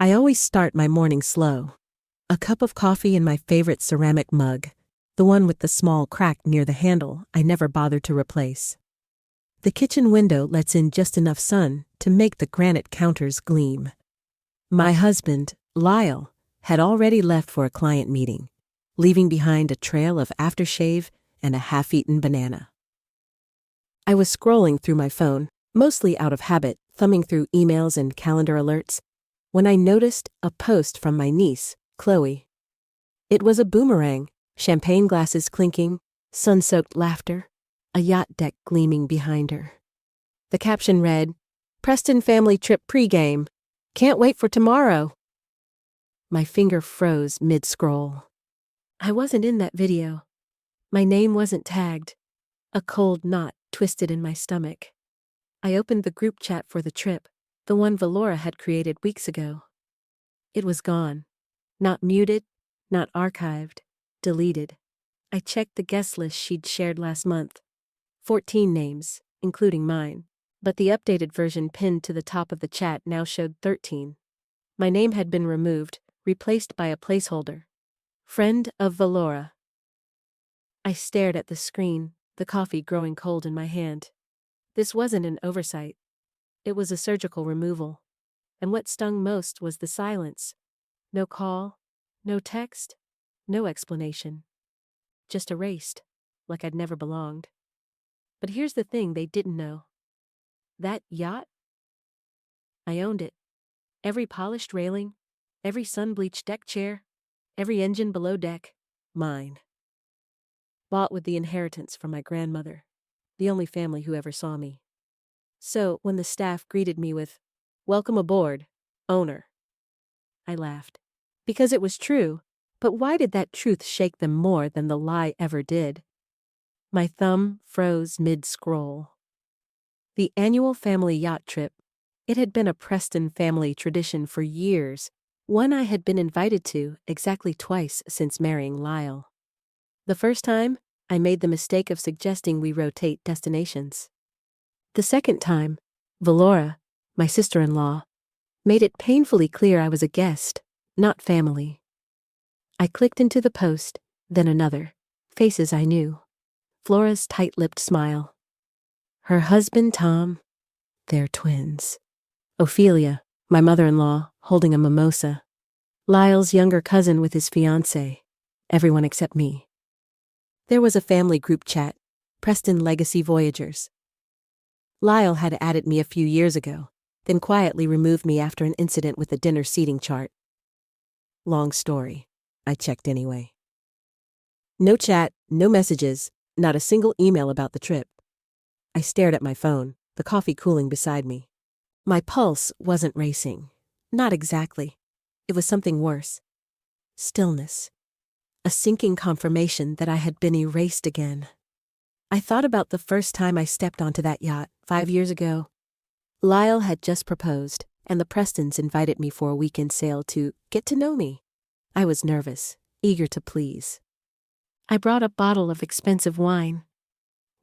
I always start my morning slow. A cup of coffee in my favorite ceramic mug, the one with the small crack near the handle I never bothered to replace. The kitchen window lets in just enough sun to make the granite counters gleam. My husband, Lyle, had already left for a client meeting, leaving behind a trail of aftershave and a half-eaten banana. I was scrolling through my phone, mostly out of habit, thumbing through emails and calendar alerts, when I noticed a post from my niece, Chloe. It was a boomerang, champagne glasses clinking, sun-soaked laughter, a yacht deck gleaming behind her. The caption read, "Preston family trip pregame. Can't wait for tomorrow." My finger froze mid-scroll. I wasn't in that video. My name wasn't tagged. A cold knot twisted in my stomach. I opened the group chat for the trip, the one Valora had created weeks ago. It was gone. Not muted, not archived, deleted. I checked the guest list she'd shared last month. 14 names, including mine, but the updated version pinned to the top of the chat now showed 13. My name had been removed, replaced by a placeholder. Friend of Valora. I stared at the screen, the coffee growing cold in my hand. This wasn't an oversight. It was a surgical removal. And what stung most was the silence. No call, no text, no explanation. Just erased, like I'd never belonged. But here's the thing they didn't know. That yacht? I owned it. Every polished railing, every sun-bleached deck chair, every engine below deck, mine. Bought with the inheritance from my grandmother, the only family who ever saw me. So when the staff greeted me with, "Welcome aboard, owner," I laughed. Because it was true, but why did that truth shake them more than the lie ever did? My thumb froze mid-scroll. The annual family yacht trip. It had been a Preston family tradition for years, one I had been invited to exactly twice since marrying Lyle. The first time, I made the mistake of suggesting we rotate destinations. The second time, Valora, my sister-in-law, made it painfully clear I was a guest, not family. I clicked into the post, then another. Faces I knew. Flora's tight-lipped smile. Her husband, Tom, they're twins. Ophelia, my mother-in-law, holding a mimosa. Lyle's younger cousin with his fiancée. Everyone except me. There was a family group chat, Preston Legacy Voyagers. Lyle had added me a few years ago, then quietly removed me after an incident with the dinner seating chart. Long story. I checked anyway. No chat, no messages, not a single email about the trip. I stared at my phone, the coffee cooling beside me. My pulse wasn't racing. Not exactly. It was something worse. Stillness. A sinking confirmation that I had been erased again. I thought about the first time I stepped onto that yacht, 5 years ago. Lyle had just proposed, and the Prestons invited me for a weekend sail to get to know me. I was nervous, eager to please. I brought a bottle of expensive wine.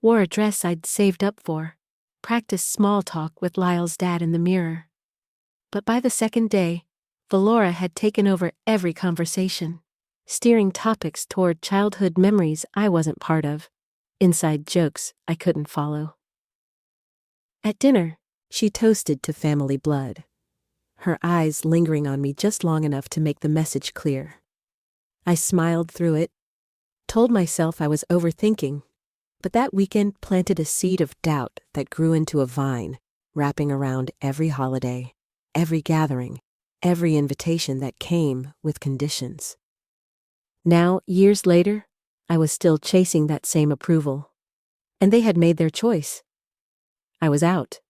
Wore a dress I'd saved up for. Practiced small talk with Lyle's dad in the mirror. But by the second day, Valora had taken over every conversation, steering topics toward childhood memories I wasn't part of, inside jokes I couldn't follow. At dinner, she toasted to family blood, her eyes lingering on me just long enough to make the message clear. I smiled through it, told myself I was overthinking, but that weekend planted a seed of doubt that grew into a vine, wrapping around every holiday, every gathering, every invitation that came with conditions. Now, years later, I was still chasing that same approval. And they had made their choice. I was out.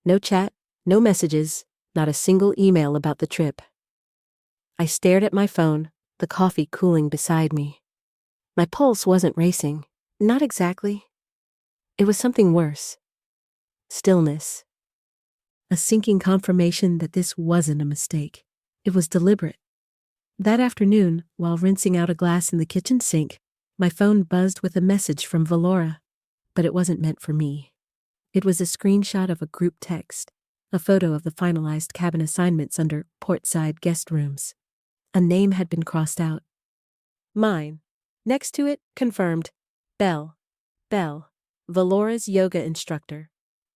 No chat, no messages, not a single email about the trip. I stared at my phone, the coffee cooling beside me. My pulse wasn't racing. Not exactly. It was something worse. Stillness. A sinking confirmation that this wasn't a mistake. It was deliberate. That afternoon, while rinsing out a glass in the kitchen sink, my phone buzzed with a message from Valora, but it wasn't meant for me. It was a screenshot of a group text, A photo of the finalized cabin assignments under portside guest rooms. A name had been crossed out. Mine. Next to it, confirmed. Belle. Valora's yoga instructor.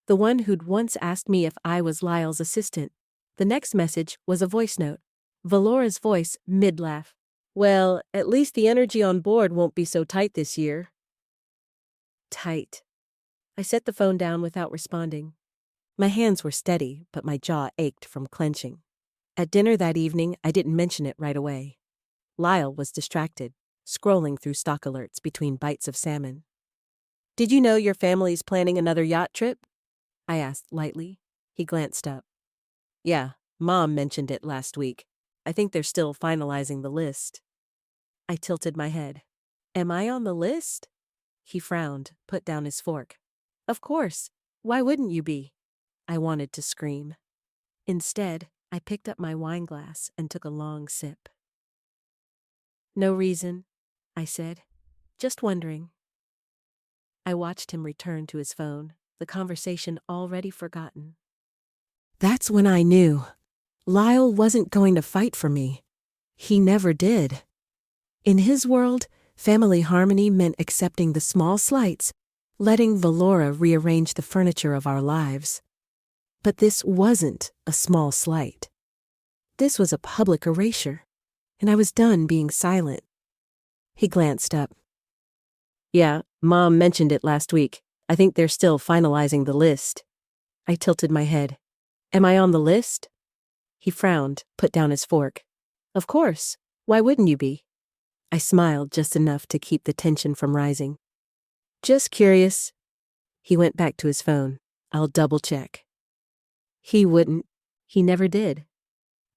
The one who'd once asked me if I was Lyle's assistant. The next message was a voice note. Valora's voice, mid-laugh. Well, at least the energy on board won't be so tight this year. Tight. I set the phone down without responding. My hands were steady, but my jaw ached from clenching. At dinner that evening, I didn't mention it right away. Lyle was distracted, scrolling through stock alerts between bites of salmon. Did you know your family's planning another yacht trip? I asked lightly. He glanced up. Yeah, Mom mentioned it last week. I think they're still finalizing the list. I tilted my head. Am I on the list? He frowned, put down his fork. Of course. Why wouldn't you be? I wanted to scream. Instead, I picked up my wine glass and took a long sip. No reason, I said. Just wondering. I watched him return to his phone, the conversation already forgotten. That's when I knew. Lyle wasn't going to fight for me. He never did. In his world, family harmony meant accepting the small slights, letting Valora rearrange the furniture of our lives. But this wasn't a small slight. This was a public erasure, and I was done being silent. He glanced up. Yeah, Mom mentioned it last week. I think they're still finalizing the list. I tilted my head. Am I on the list? He frowned, put down his fork. Of course. Why wouldn't you be? I smiled just enough to keep the tension from rising. Just curious. He went back to his phone. I'll double check. He wouldn't. He never did.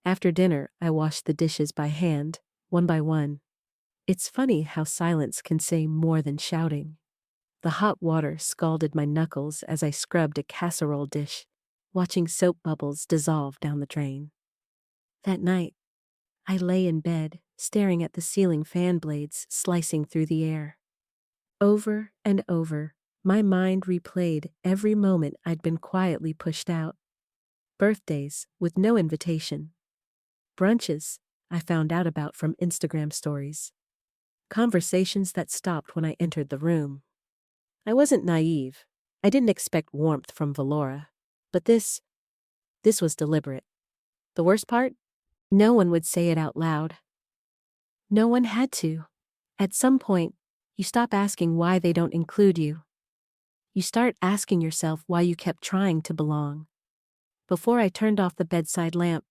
After dinner, I washed the dishes by hand, one by one. It's funny how silence can say more than shouting. The hot water scalded my knuckles as I scrubbed a casserole dish, watching soap bubbles dissolve down the drain. That night, I lay in bed, staring at the ceiling fan blades slicing through the air. Over and over, my mind replayed every moment I'd been quietly pushed out. Birthdays with no invitation. Brunches I found out about from Instagram stories. Conversations that stopped when I entered the room. I wasn't naive. I didn't expect warmth from Valora. But this was deliberate. The worst part? No one would say it out loud. No one had to. At some point, you stop asking why they don't include you. You start asking yourself why you kept trying to belong. Before I turned off the bedside lamp,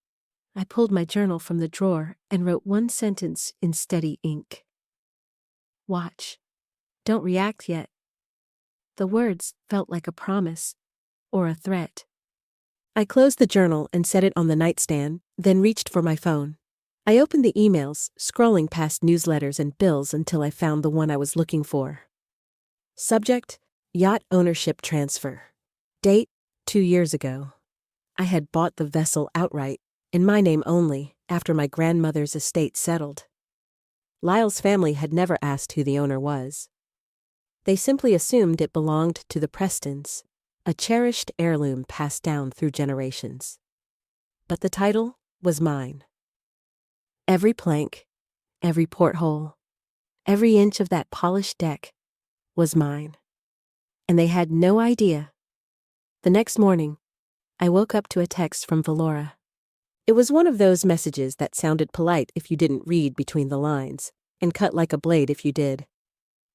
I pulled my journal from the drawer and wrote one sentence in steady ink. Watch. Don't react yet. The words felt like a promise or a threat. I closed the journal and set it on the nightstand, then reached for my phone. I opened the emails, scrolling past newsletters and bills until I found the one I was looking for. Subject: Yacht ownership transfer. Date: 2 years ago. I had bought the vessel outright, in my name only, after my grandmother's estate settled. Lyle's family had never asked who the owner was. They simply assumed it belonged to the Prestons, a cherished heirloom passed down through generations. But the title was mine. Every plank, every porthole, every inch of that polished deck was mine. And they had no idea. The next morning, I woke up to a text from Valora. It was one of those messages that sounded polite if you didn't read between the lines, and cut like a blade if you did.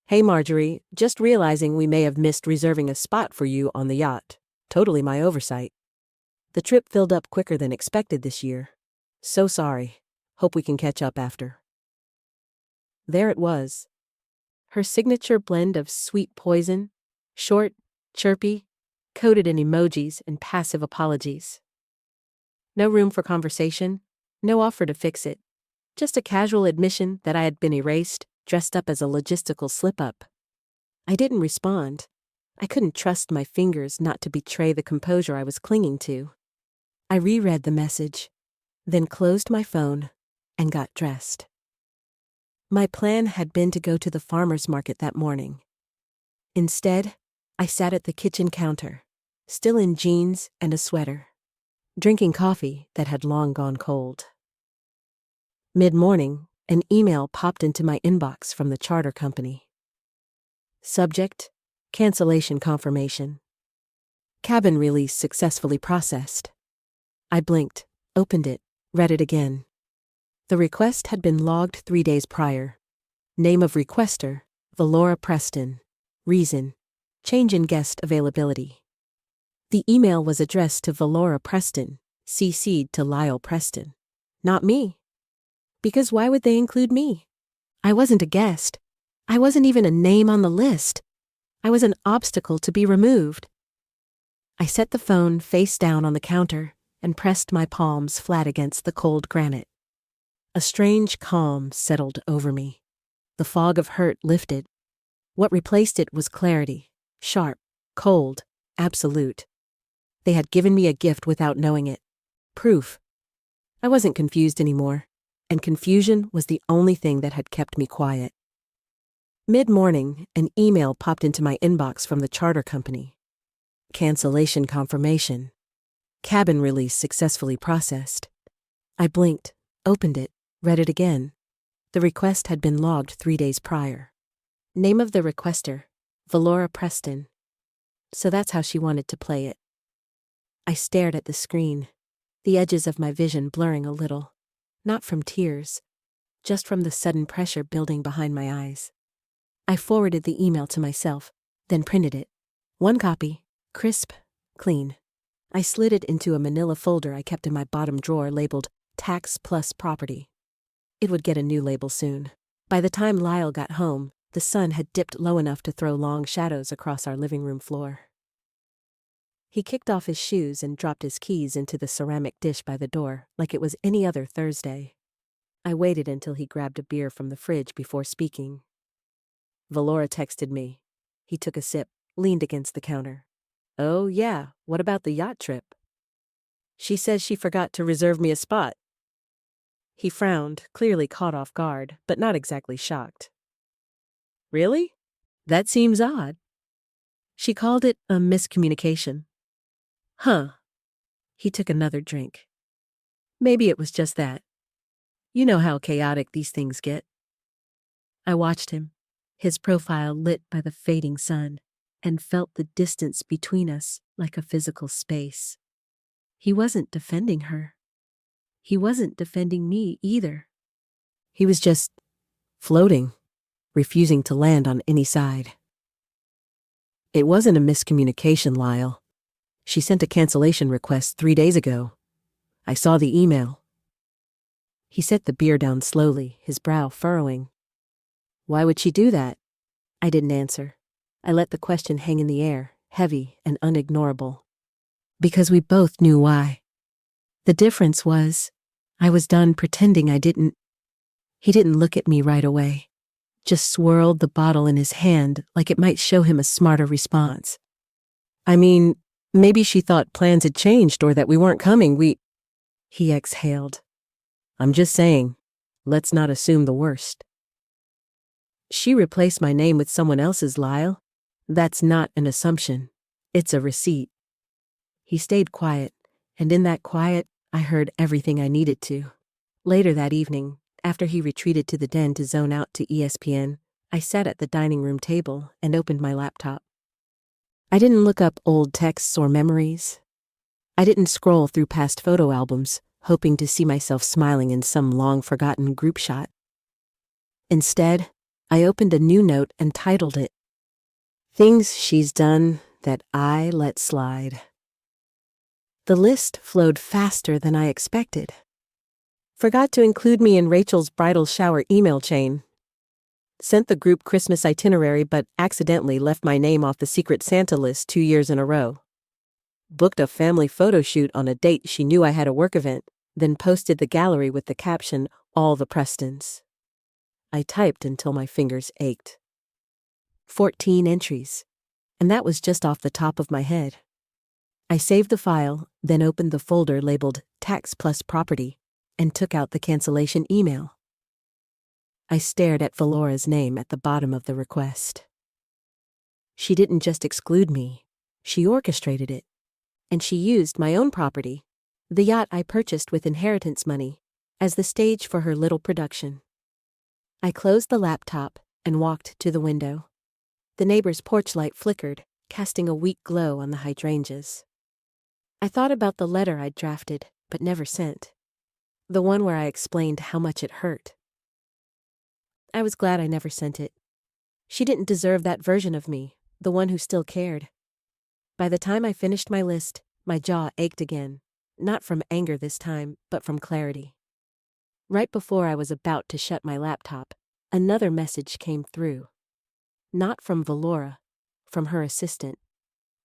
Hey Marjorie, just realizing we may have missed reserving a spot for you on the yacht. Totally my oversight. The trip filled up quicker than expected this year. So sorry. Hope we can catch up after. There it was. Her signature blend of sweet poison, short, chirpy, coded in emojis and passive apologies. No room for conversation, no offer to fix it. Just a casual admission that I had been erased, dressed up as a logistical slip-up. I didn't respond. I couldn't trust my fingers not to betray the composure I was clinging to. I reread the message, then closed my phone and got dressed. My plan had been to go to the farmer's market that morning. Instead, I sat at the kitchen counter, still in jeans and a sweater. drinking coffee that had long gone cold. Mid-morning, an email popped into my inbox from the charter company. Subject: cancellation confirmation. Cabin release successfully processed. I blinked, opened it, read it again. The request had been logged 3 days prior. Name of requester: Valora Preston. Reason: change in guest availability. The email was addressed to Valora Preston, CC'd to Lyle Preston. Not me. Because why would they include me? I wasn't a guest. I wasn't even a name on the list. I was an obstacle to be removed. I set the phone face down on the counter and pressed my palms flat against the cold granite. A strange calm settled over me. The fog of hurt lifted. What replaced it was clarity, sharp, cold, absolute. They had given me a gift without knowing it. Proof. I wasn't confused anymore, and confusion was the only thing that had kept me quiet. Mid-morning, an email popped into my inbox from the charter company. Cancellation confirmation. Cabin release successfully processed. I blinked, opened it, read it again. The request had been logged 3 days prior. Name of the requester: Valora Preston. So that's how she wanted to play it. I stared at the screen, the edges of my vision blurring a little, not from tears, just from the sudden pressure building behind my eyes. I forwarded the email to myself, then printed it. 1 copy, crisp, clean. I slid it into a manila folder I kept in my bottom drawer labeled Tax Plus Property. It would get a new label soon. By the time Lyle got home, the sun had dipped low enough to throw long shadows across our living room floor. He kicked off his shoes and dropped his keys into the ceramic dish by the door like it was any other Thursday. I waited until he grabbed a beer from the fridge before speaking. Valora texted me. He took a sip, leaned against the counter. Oh, yeah, what about the yacht trip? She says she forgot to reserve me a spot. He frowned, clearly caught off guard, but not exactly shocked. Really? That seems odd. She called it a miscommunication. Huh. He took another drink. Maybe it was just that. You know how chaotic these things get. I watched him, his profile lit by the fading sun, and felt the distance between us like a physical space. He wasn't defending her. He wasn't defending me either. He was just floating, refusing to land on any side. It wasn't a miscommunication, Lyle. She sent a cancellation request 3 days ago. I saw the email. He set the beer down slowly, his brow furrowing. Why would she do that? I didn't answer. I let the question hang in the air, heavy and unignorable. Because we both knew why. The difference was, I was done pretending I didn't. He didn't look at me right away, just swirled the bottle in his hand like it might show him a smarter response. I mean, maybe she thought plans had changed or that we weren't coming. He exhaled. I'm just saying, let's not assume the worst. She replaced my name with someone else's, Lyle. That's not an assumption. It's a receipt. He stayed quiet, and in that quiet, I heard everything I needed to. Later that evening, after he retreated to the den to zone out to ESPN, I sat at the dining room table and opened my laptop. I didn't look up old texts or memories. I didn't scroll through past photo albums, hoping to see myself smiling in some long-forgotten group shot. Instead, I opened a new note and titled it, Things She's Done That I Let Slide. The list flowed faster than I expected. Forgot to include me in Rachel's bridal shower email chain. Sent the group Christmas itinerary but accidentally left my name off the Secret Santa list 2 years in a row. Booked a family photo shoot on a date she knew I had a work event, then posted the gallery with the caption, All the Prestons. I typed until my fingers ached. 14 entries, and that was just off the top of my head. I saved the file, then opened the folder labeled Tax Plus Property, and took out the cancellation email. I stared at Valora's name at the bottom of the request. She didn't just exclude me, she orchestrated it, and she used my own property, The yacht I purchased with inheritance money, as the stage for her little production. I closed the laptop and walked to the window. The neighbor's porch light flickered, casting a weak glow on the hydrangeas. I thought about the letter I'd drafted, but never sent. The one where I explained how much it hurt. I was glad I never sent it. She didn't deserve that version of me, the one who still cared. By the time I finished my list, my jaw ached again, not from anger this time, but from clarity. Right before I was about to shut my laptop, another message came through. Not from Valora, from her assistant.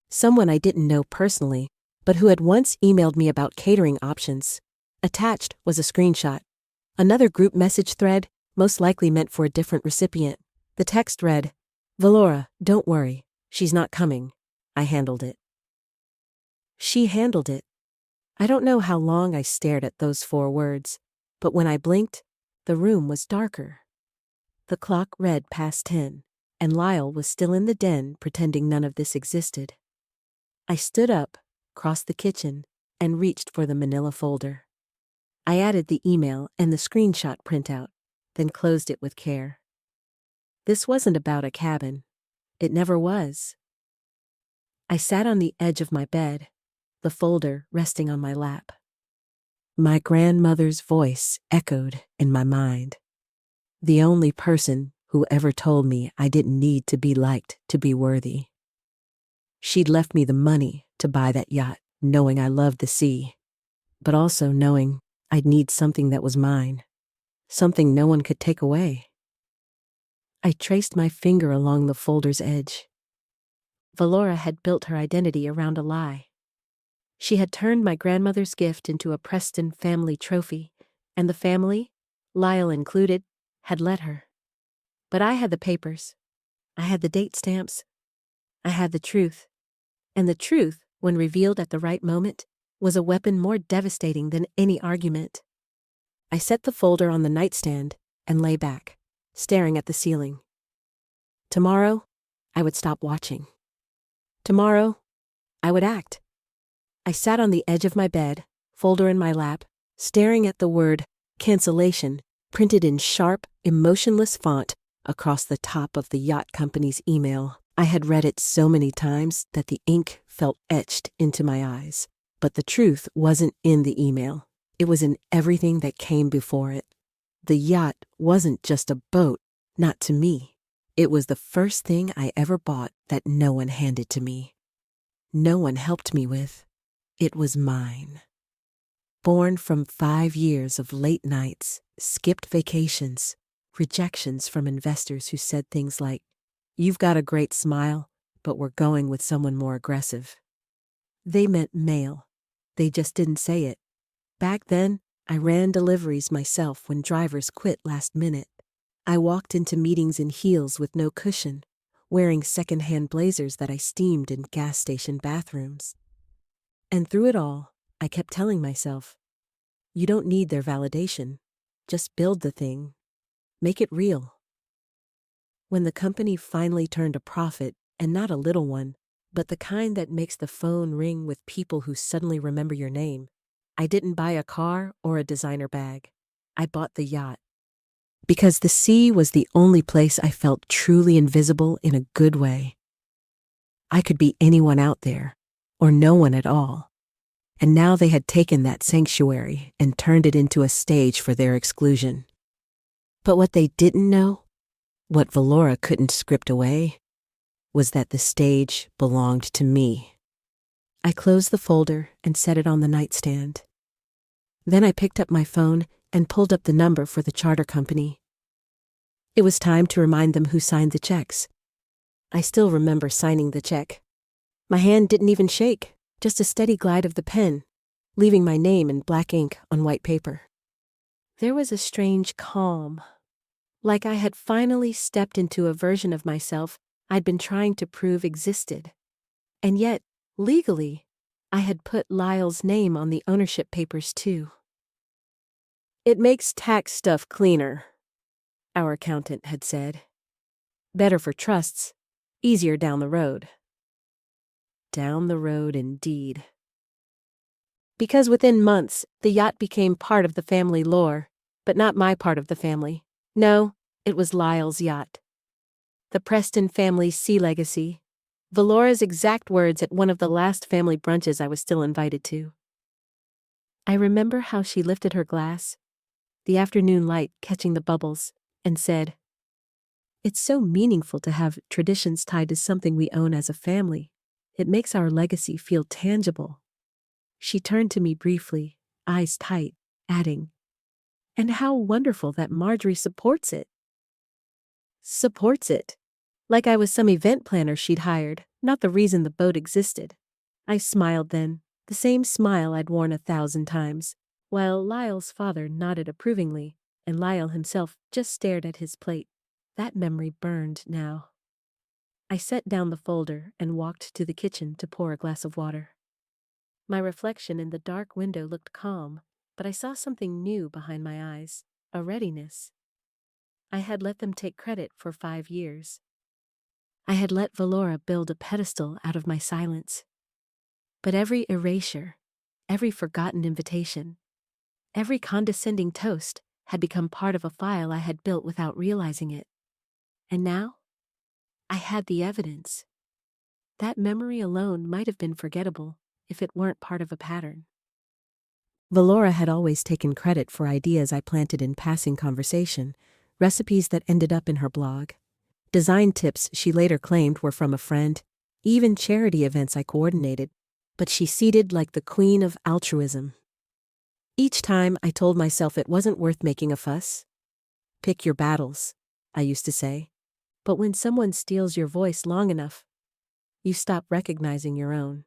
Someone I didn't know personally, but who had once emailed me about catering options. Attached was a screenshot. Another group message thread, most likely meant for a different recipient. The text read, "Valora, don't worry, she's not coming. I handled it." She handled it. I don't know how long I stared at those 4 words, but when I blinked, the room was darker. The clock read past 10, and Lyle was still in the den pretending none of this existed. I stood up, crossed the kitchen, and reached for the manila folder. I added the email and the screenshot printout, then closed it with care. This wasn't about a cabin. It never was. I sat on the edge of my bed, the folder resting on my lap. My grandmother's voice echoed in my mind. The only person who ever told me I didn't need to be liked to be worthy. She'd left me the money to buy that yacht, knowing I loved the sea, but also knowing I'd need something that was mine, something no one could take away. I traced my finger along the folder's edge. Valora had built her identity around a lie. She had turned my grandmother's gift into a Preston family trophy, and the family, Lyle included, had let her. But I had the papers. I had the date stamps. I had the truth. And the truth, when revealed at the right moment, was a weapon more devastating than any argument. I set the folder on the nightstand and lay back, staring at the ceiling. Tomorrow, I would stop watching. Tomorrow, I would act. I sat on the edge of my bed, folder in my lap, staring at the word cancellation printed in sharp, emotionless font across the top of the yacht company's email. I had read it so many times that the ink felt etched into my eyes. But the truth wasn't in the email. It was in everything that came before it. The yacht wasn't just a boat, not to me. It was the first thing I ever bought that no one handed to me. No one helped me with. It was mine. Born from 5 years of late nights, skipped vacations, rejections from investors who said things like, "You've got a great smile, but we're going with someone more aggressive." They meant male. They just didn't say it. Back then, I ran deliveries myself when drivers quit last minute. I walked into meetings in heels with no cushion, wearing secondhand blazers that I steamed in gas station bathrooms. And through it all, I kept telling myself, you don't need their validation. Just build the thing. Make it real. When the company finally turned a profit, and not a little one, but the kind that makes the phone ring with people who suddenly remember your name, I didn't buy a car or a designer bag. I bought the yacht. Because the sea was the only place I felt truly invisible in a good way. I could be anyone out there, or no one at all. And now they had taken that sanctuary and turned it into a stage for their exclusion. But what they didn't know, what Valora couldn't script away, was that the stage belonged to me. I closed the folder and set it on the nightstand. Then I picked up my phone and pulled up the number for the charter company. It was time to remind them who signed the checks. I still remember signing the check. My hand didn't even shake, just a steady glide of the pen, leaving my name in black ink on white paper. There was a strange calm, like I had finally stepped into a version of myself I'd been trying to prove existed. And yet, legally, I had put Lyle's name on the ownership papers too. "It makes tax stuff cleaner," our accountant had said. "Better for trusts, easier down the road." Down the road indeed. Because within months, the yacht became part of the family lore, but not my part of the family. No, it was Lyle's yacht. The Preston family's sea legacy. Valora's exact words at one of the last family brunches I was still invited to. I remember how she lifted her glass, the afternoon light catching the bubbles, and said, "It's so meaningful to have traditions tied to something we own as a family. It makes our legacy feel tangible." She turned to me briefly, eyes tight, adding, "And how wonderful that Marjorie supports it." Supports it. Like I was some event planner she'd hired, not the reason the boat existed. I smiled then, the same smile I'd worn 1,000 times, while Lyle's father nodded approvingly, and Lyle himself just stared at his plate. That memory burned now. I set down the folder and walked to the kitchen to pour a glass of water. My reflection in the dark window looked calm, but I saw something new behind my eyes, a readiness. I had let them take credit for 5 years. I had let Valora build a pedestal out of my silence. But every erasure, every forgotten invitation, every condescending toast had become part of a file I had built without realizing it. And now, I had the evidence. That memory alone might have been forgettable if it weren't part of a pattern. Valora had always taken credit for ideas I planted in passing conversation, recipes that ended up in her blog, design tips she later claimed were from a friend, even charity events I coordinated, but she seated like the queen of altruism. Each time I told myself it wasn't worth making a fuss. Pick your battles, I used to say, but when someone steals your voice long enough, you stop recognizing your own.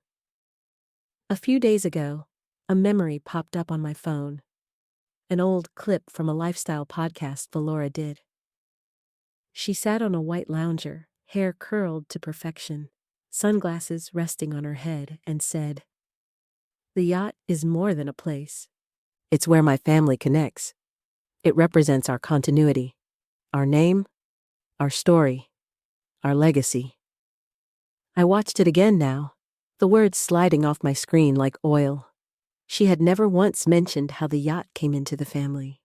A few days ago, a memory popped up on my phone, an old clip from a lifestyle podcast Valora did. She sat on a white lounger, hair curled to perfection, sunglasses resting on her head, and said, "The yacht is more than a place. It's where my family connects. It represents our continuity, our name, our story, our legacy." I watched it again now, the words sliding off my screen like oil. She had never once mentioned how the yacht came into the family.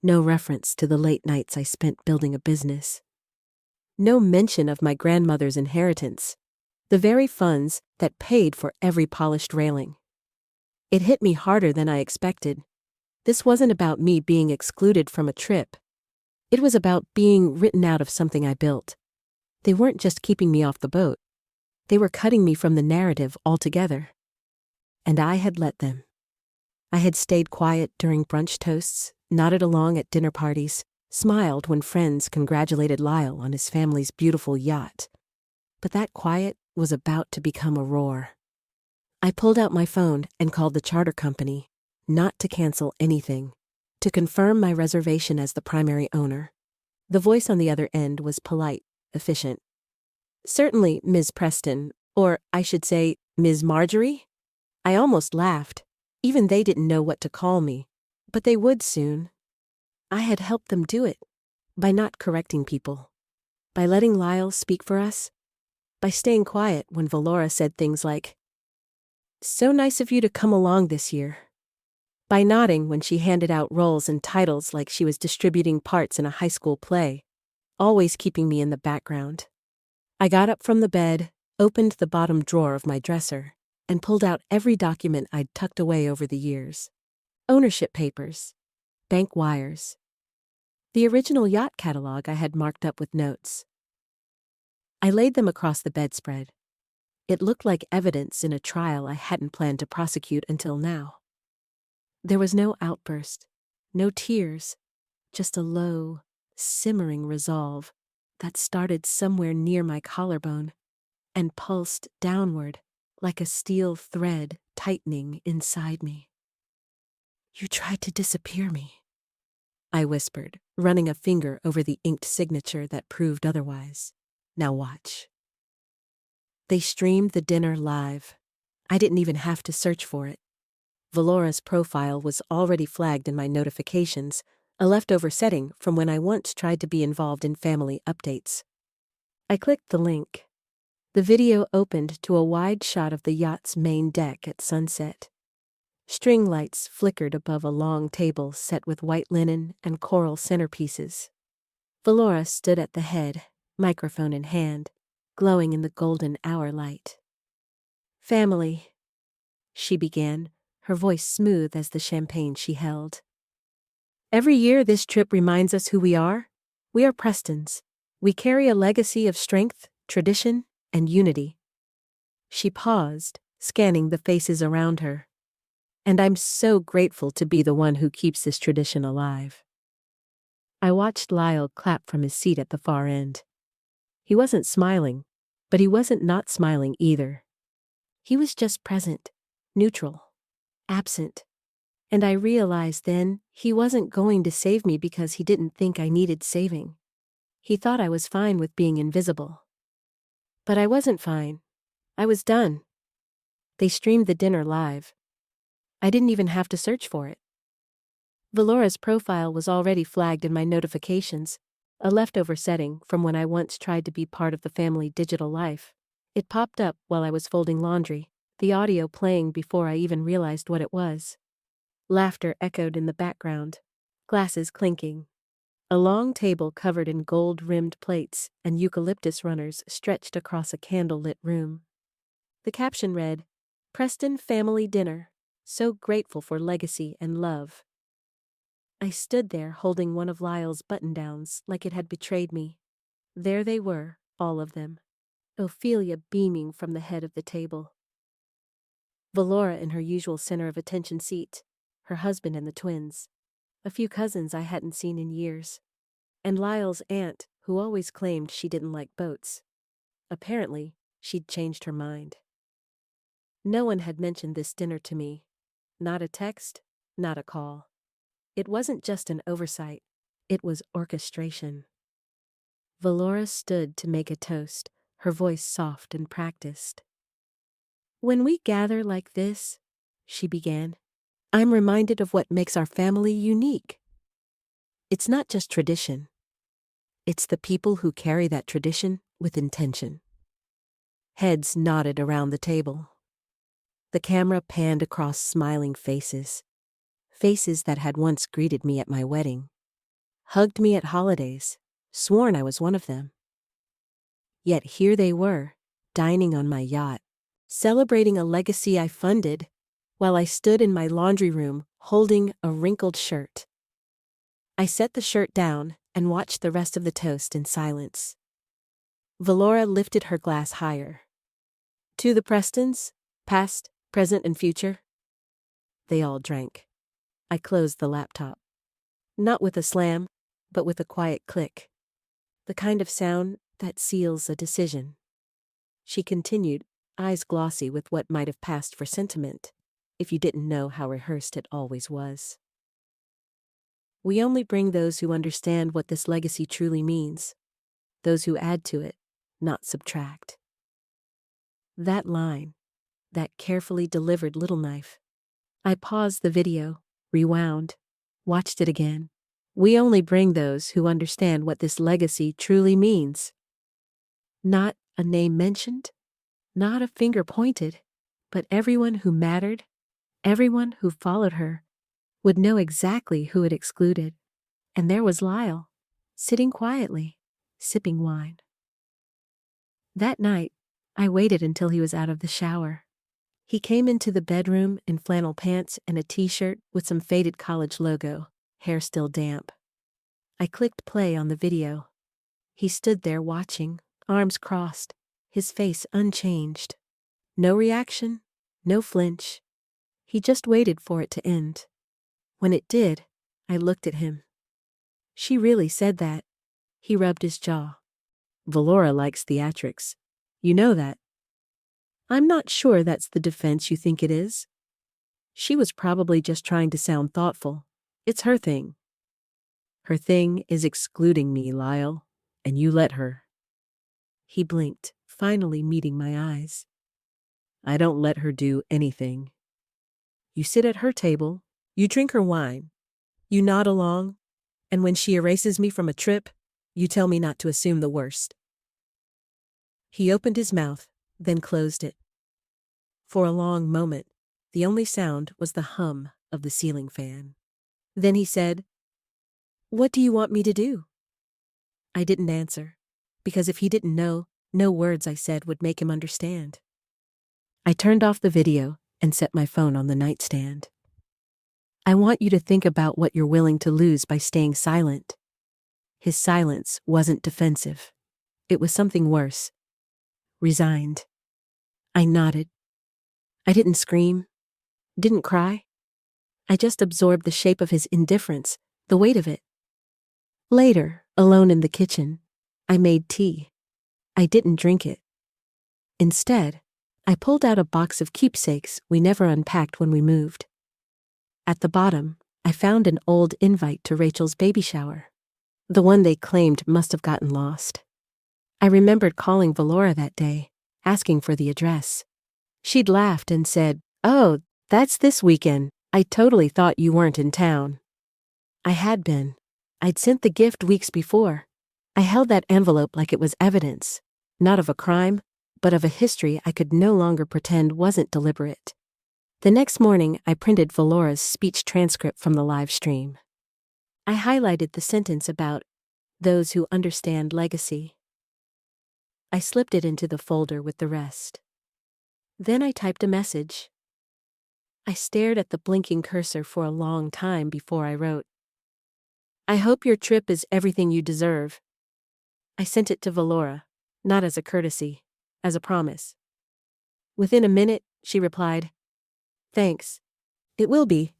No reference to the late nights I spent building a business. No mention of my grandmother's inheritance, the very funds that paid for every polished railing. It hit me harder than I expected. This wasn't about me being excluded from a trip. It was about being written out of something I built. They weren't just keeping me off the boat. They were cutting me from the narrative altogether. And I had let them. I had stayed quiet during brunch toasts, nodded along at dinner parties, smiled when friends congratulated Lyle on his family's beautiful yacht. But that quiet was about to become a roar. I pulled out my phone and called the charter company, not to cancel anything, to confirm my reservation as the primary owner. The voice on the other end was polite, efficient. "Certainly, Ms. Preston, or I should say, Ms. Marjorie?" I almost laughed. Even they didn't know what to call me, but they would soon. I had helped them do it, by not correcting people, by letting Lyle speak for us, by staying quiet when Valora said things like, "So nice of you to come along this year," by nodding when she handed out roles and titles like she was distributing parts in a high school play, always keeping me in the background. I got up from the bed, opened the bottom drawer of my dresser, and pulled out every document I'd tucked away over the years. Ownership papers, bank wires, the original yacht catalog I had marked up with notes. I laid them across the bedspread. It looked like evidence in a trial I hadn't planned to prosecute until now. There was no outburst, no tears, just a low, simmering resolve that started somewhere near my collarbone and pulsed downward like a steel thread tightening inside me. "You tried to disappear me," I whispered, running a finger over the inked signature that proved otherwise. "Now watch." They streamed the dinner live. I didn't even have to search for it. Valora's profile was already flagged in my notifications, a leftover setting from when I once tried to be involved in family updates. I clicked the link. The video opened to a wide shot of the yacht's main deck at sunset. String lights flickered above a long table set with white linen and coral centerpieces. Valora stood at the head, microphone in hand, glowing in the golden hour light. "Family," she began, her voice smooth as the champagne she held. "Every year this trip reminds us who we are. We are Prestons. We carry a legacy of strength, tradition, and unity." She paused, scanning the faces around her. "And I'm so grateful to be the one who keeps this tradition alive." I watched Lyle clap from his seat at the far end. He wasn't smiling, but he wasn't not smiling either. He was just present, neutral, absent. And I realized then he wasn't going to save me because he didn't think I needed saving. He thought I was fine with being invisible. But I wasn't fine. I was done. They streamed the dinner live. I didn't even have to search for it. Valora's profile was already flagged in my notifications, a leftover setting from when I once tried to be part of the family digital life. It popped up while I was folding laundry, the audio playing before I even realized what it was. Laughter echoed in the background, glasses clinking. A long table covered in gold-rimmed plates and eucalyptus runners stretched across a candle-lit room. The caption read, "Preston Family Dinner. So grateful for legacy and love." I stood there holding one of Lyle's button-downs like it had betrayed me. There they were, all of them. Ophelia beaming from the head of the table. Valora in her usual center of attention seat, her husband and the twins. A few cousins I hadn't seen in years. And Lyle's aunt, who always claimed she didn't like boats. Apparently, she'd changed her mind. No one had mentioned this dinner to me. Not a text, not a call. It wasn't just an oversight, it was orchestration. Valora stood to make a toast, her voice soft and practiced. "When we gather like this," she began, "I'm reminded of what makes our family unique. It's not just tradition. It's the people who carry that tradition with intention." Heads nodded around the table. The camera panned across smiling faces. Faces that had once greeted me at my wedding, hugged me at holidays, sworn I was one of them. Yet here they were, dining on my yacht, celebrating a legacy I funded, while I stood in my laundry room holding a wrinkled shirt. I set the shirt down and watched the rest of the toast in silence. Valora lifted her glass higher. "To the Prestons, past, present, and future." They all drank. I closed the laptop. Not with a slam, but with a quiet click. The kind of sound that seals a decision. She continued, eyes glossy with what might have passed for sentiment, if you didn't know how rehearsed it always was. "We only bring those who understand what this legacy truly means. Those who add to it, not subtract." That line, that carefully delivered little knife. I paused the video, rewound, watched it again. We only bring those who understand what this legacy truly means. Not a name mentioned, not a finger pointed, but everyone who mattered, everyone who followed her, would know exactly who it excluded. And there was Lyle, sitting quietly, sipping wine. That night, I waited until he was out of the shower. He came into the bedroom in flannel pants and a t-shirt with some faded college logo, hair still damp. I clicked play on the video. He stood there watching, arms crossed, his face unchanged. No reaction, no flinch. He just waited for it to end. When it did, I looked at him. "She really said that." He rubbed his jaw. "Valora likes theatrics. You know that." "I'm not sure that's the defense you think it is. She was probably just trying to sound thoughtful. It's her thing." "Her thing is excluding me, Lyle, and you let her." He blinked, finally meeting my eyes. "I don't let her do anything. You sit at her table, you drink her wine, you nod along, and when she erases me from a trip, you tell me not to assume the worst." He opened his mouth, then closed it. For a long moment, The only sound was the hum of the ceiling fan. Then he said, "What do you want me to do?" I didn't answer, because if he didn't know, no words I said would make him understand. I turned off the video and set my phone on the nightstand. "I want you to think about what you're willing to lose by staying silent." His silence wasn't defensive. It was something worse. Resigned. I nodded. I didn't scream, didn't cry. I just absorbed the shape of his indifference, the weight of it. Later, alone in the kitchen, I made tea. I didn't drink it. Instead, I pulled out a box of keepsakes we never unpacked when we moved. At the bottom, I found an old invite to Rachel's baby shower, the one they claimed must have gotten lost. I remembered calling Valora that day, asking for the address. She'd laughed and said, "Oh, that's this weekend. I totally thought you weren't in town." I had been. I'd sent the gift weeks before. I held that envelope like it was evidence, not of a crime, but of a history I could no longer pretend wasn't deliberate. The next morning, I printed Valora's speech transcript from the live stream. I highlighted the sentence about those who understand legacy. I slipped it into the folder with the rest. Then I typed a message. I stared at the blinking cursor for a long time before I wrote, "I hope your trip is everything you deserve." I sent it to Valora, not as a courtesy, as a promise. Within a minute, she replied, "Thanks. It will be.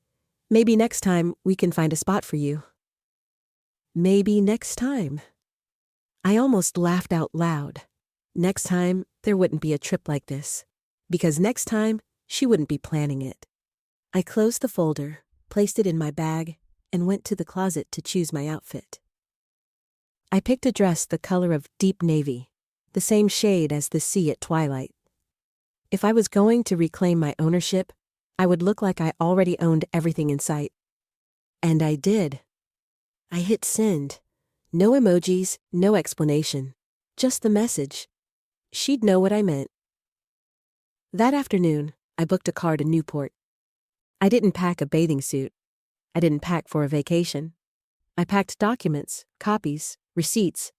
Maybe next time we can find a spot for you." Maybe next time. I almost laughed out loud. Next time, there wouldn't be a trip like this, because next time, she wouldn't be planning it. I closed the folder, placed it in my bag, and went to the closet to choose my outfit. I picked a dress the color of deep navy, the same shade as the sea at twilight. If I was going to reclaim my ownership, I would look like I already owned everything in sight. And I did. I hit send. No emojis, no explanation. Just the message. She'd know what I meant. That afternoon, I booked a car to Newport. I didn't pack a bathing suit. I didn't pack for a vacation. I packed documents, copies, receipts.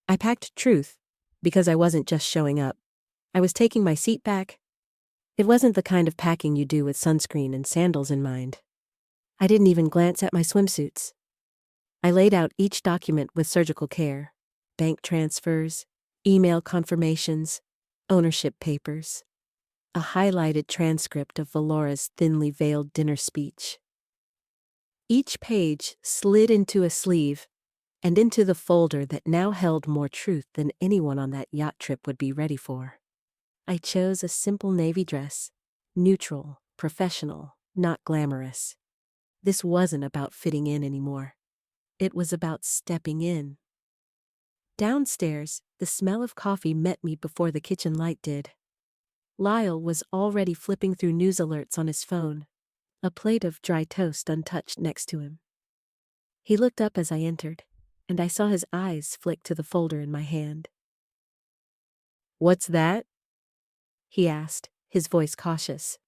I packed truth, because I wasn't just showing up. I was taking my seat back. It wasn't the kind of packing you do with sunscreen and sandals in mind. I didn't even glance at my swimsuits. I laid out each document with surgical care. Bank transfers, email confirmations, ownership papers. A highlighted transcript of Valora's thinly veiled dinner speech. Each page slid into a sleeve and into the folder that now held more truth than anyone on that yacht trip would be ready for. I chose a simple navy dress, neutral, professional, not glamorous. This wasn't about fitting in anymore. It was about stepping in. Downstairs, the smell of coffee met me before the kitchen light did. Lyle was already flipping through news alerts on his phone, a plate of dry toast untouched next to him. He looked up as I entered, and I saw his eyes flick to the folder in my hand. "What's that?" he asked, his voice cautious.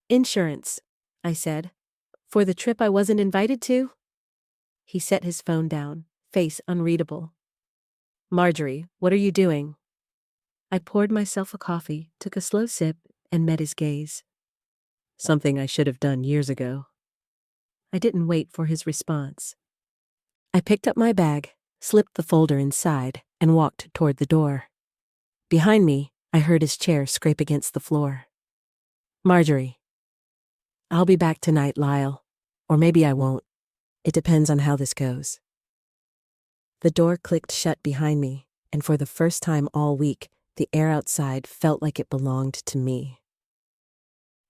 "Insurance," I said. "For the trip I wasn't invited to?" He set his phone down, face unreadable. "Marjorie, what are you doing?" I poured myself a coffee, took a slow sip, and met his gaze. "Something I should have done years ago." I didn't wait for his response. I picked up my bag, slipped the folder inside, and walked toward the door. Behind me, I heard his chair scrape against the floor. "Marjorie." "I'll be back tonight, Lyle. Or maybe I won't. It depends on how this goes." The door clicked shut behind me, and for the first time all week, the air outside felt like it belonged to me.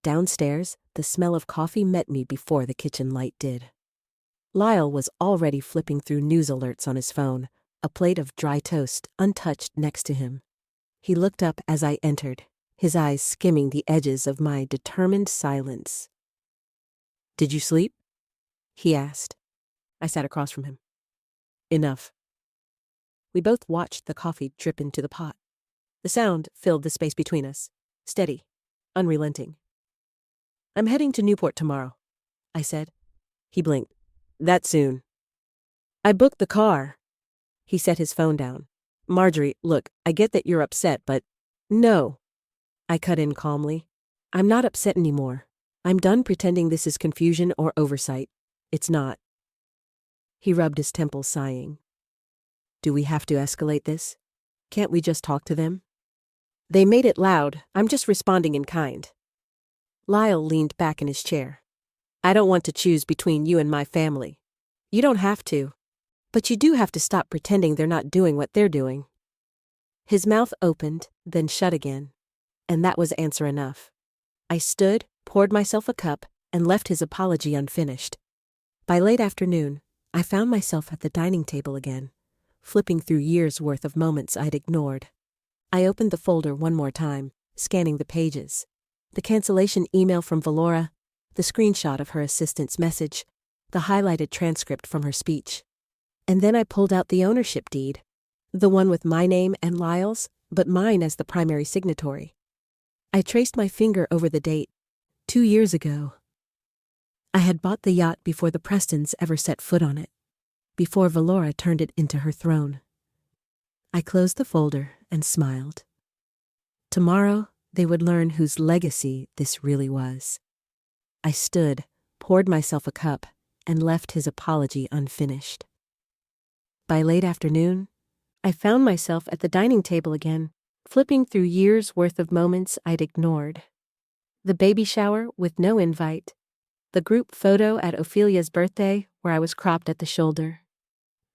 Downstairs, the smell of coffee met me before the kitchen light did. Lyle was already flipping through news alerts on his phone, a plate of dry toast untouched next to him. He looked up as I entered, his eyes skimming the edges of my determined silence. "Did you sleep?" he asked. I sat across from him. "Enough." We both watched the coffee drip into the pot. The sound filled the space between us, steady, unrelenting. I'm heading to Newport tomorrow, I said. He blinked. That soon. I booked the car. He set his phone down. Marjorie, look, I get that you're upset, but… No. I cut in calmly. I'm not upset anymore. I'm done pretending this is confusion or oversight. It's not. He rubbed his temples, sighing. Do we have to escalate this? Can't we just talk to them? They made it loud. I'm just responding in kind. Lyle leaned back in his chair. I don't want to choose between you and my family. You don't have to. But you do have to stop pretending they're not doing what they're doing. His mouth opened, then shut again. And that was answer enough. I stood, poured myself a cup, and left his apology unfinished. By late afternoon, I found myself at the dining table again, flipping through years' worth of moments I'd ignored. I opened the folder one more time, scanning the pages. The cancellation email from Valora, the screenshot of her assistant's message, the highlighted transcript from her speech. And then I pulled out the ownership deed, the one with my name and Lyle's, but mine as the primary signatory. I traced my finger over the date. 2 years ago. I had bought the yacht before the Prestons ever set foot on it, before Valora turned it into her throne. I closed the folder and smiled. Tomorrow, they would learn whose legacy this really was. I stood, poured myself a cup, and left his apology unfinished. By late afternoon, I found myself at the dining table again, flipping through years' worth of moments I'd ignored. The baby shower with no invite, the group photo at Ophelia's birthday where I was cropped at the shoulder,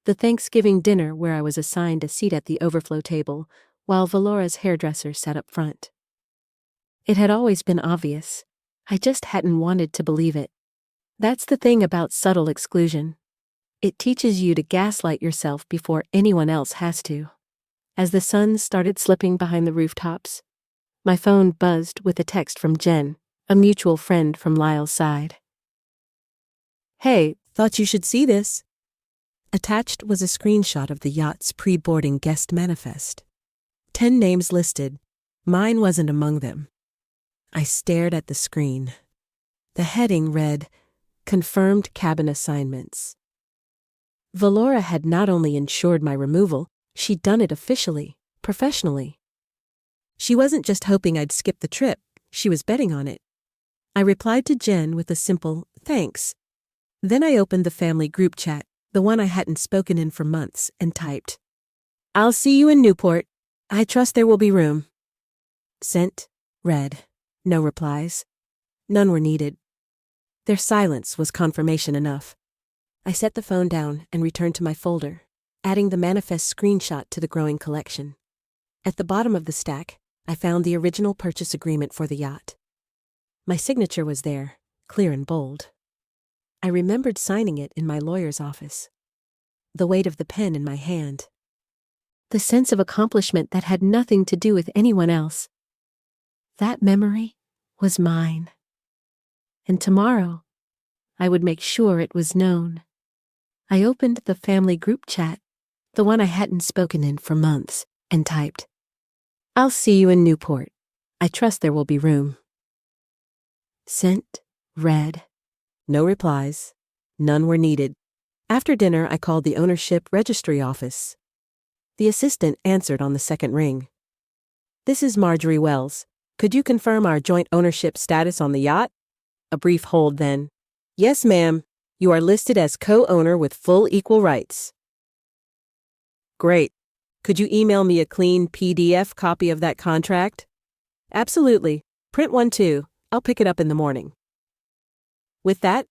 the Thanksgiving dinner where I was assigned a seat at the overflow table while Valora's hairdresser sat up front. It had always been obvious. I just hadn't wanted to believe it. That's the thing about subtle exclusion. It teaches you to gaslight yourself before anyone else has to. As the sun started slipping behind the rooftops, my phone buzzed with a text from Jen, a mutual friend from Lyle's side. Hey, thought you should see this. Attached was a screenshot of the yacht's pre-boarding guest manifest. 10 names listed. Mine wasn't among them. I stared at the screen. The heading read, Confirmed Cabin Assignments. Valora had not only ensured my removal, she'd done it officially, professionally. She wasn't just hoping I'd skip the trip, she was betting on it. I replied to Jen with a simple, thanks. Then I opened the family group chat, the one I hadn't spoken in for months, and typed, I'll see you in Newport. I trust there will be room. Sent, read. No replies. None were needed. Their silence was confirmation enough. I set the phone down and returned to my folder, adding the manifest screenshot to the growing collection. At the bottom of the stack, I found the original purchase agreement for the yacht. My signature was there, clear and bold. I remembered signing it in my lawyer's office. The weight of the pen in my hand. The sense of accomplishment that had nothing to do with anyone else. That memory was mine. And tomorrow, I would make sure it was known. I opened the family group chat, the one I hadn't spoken in for months, and typed, I'll see you in Newport. I trust there will be room. Sent, read. No replies. None were needed. After dinner, I called the ownership registry office. The assistant answered on the second ring. This is Marjorie Wells. Could you confirm our joint ownership status on the yacht? A brief hold then. Yes, ma'am. You are listed as co-owner with full equal rights. Great. Could you email me a clean PDF copy of that contract? Absolutely. Print one too. I'll pick it up in the morning. With that,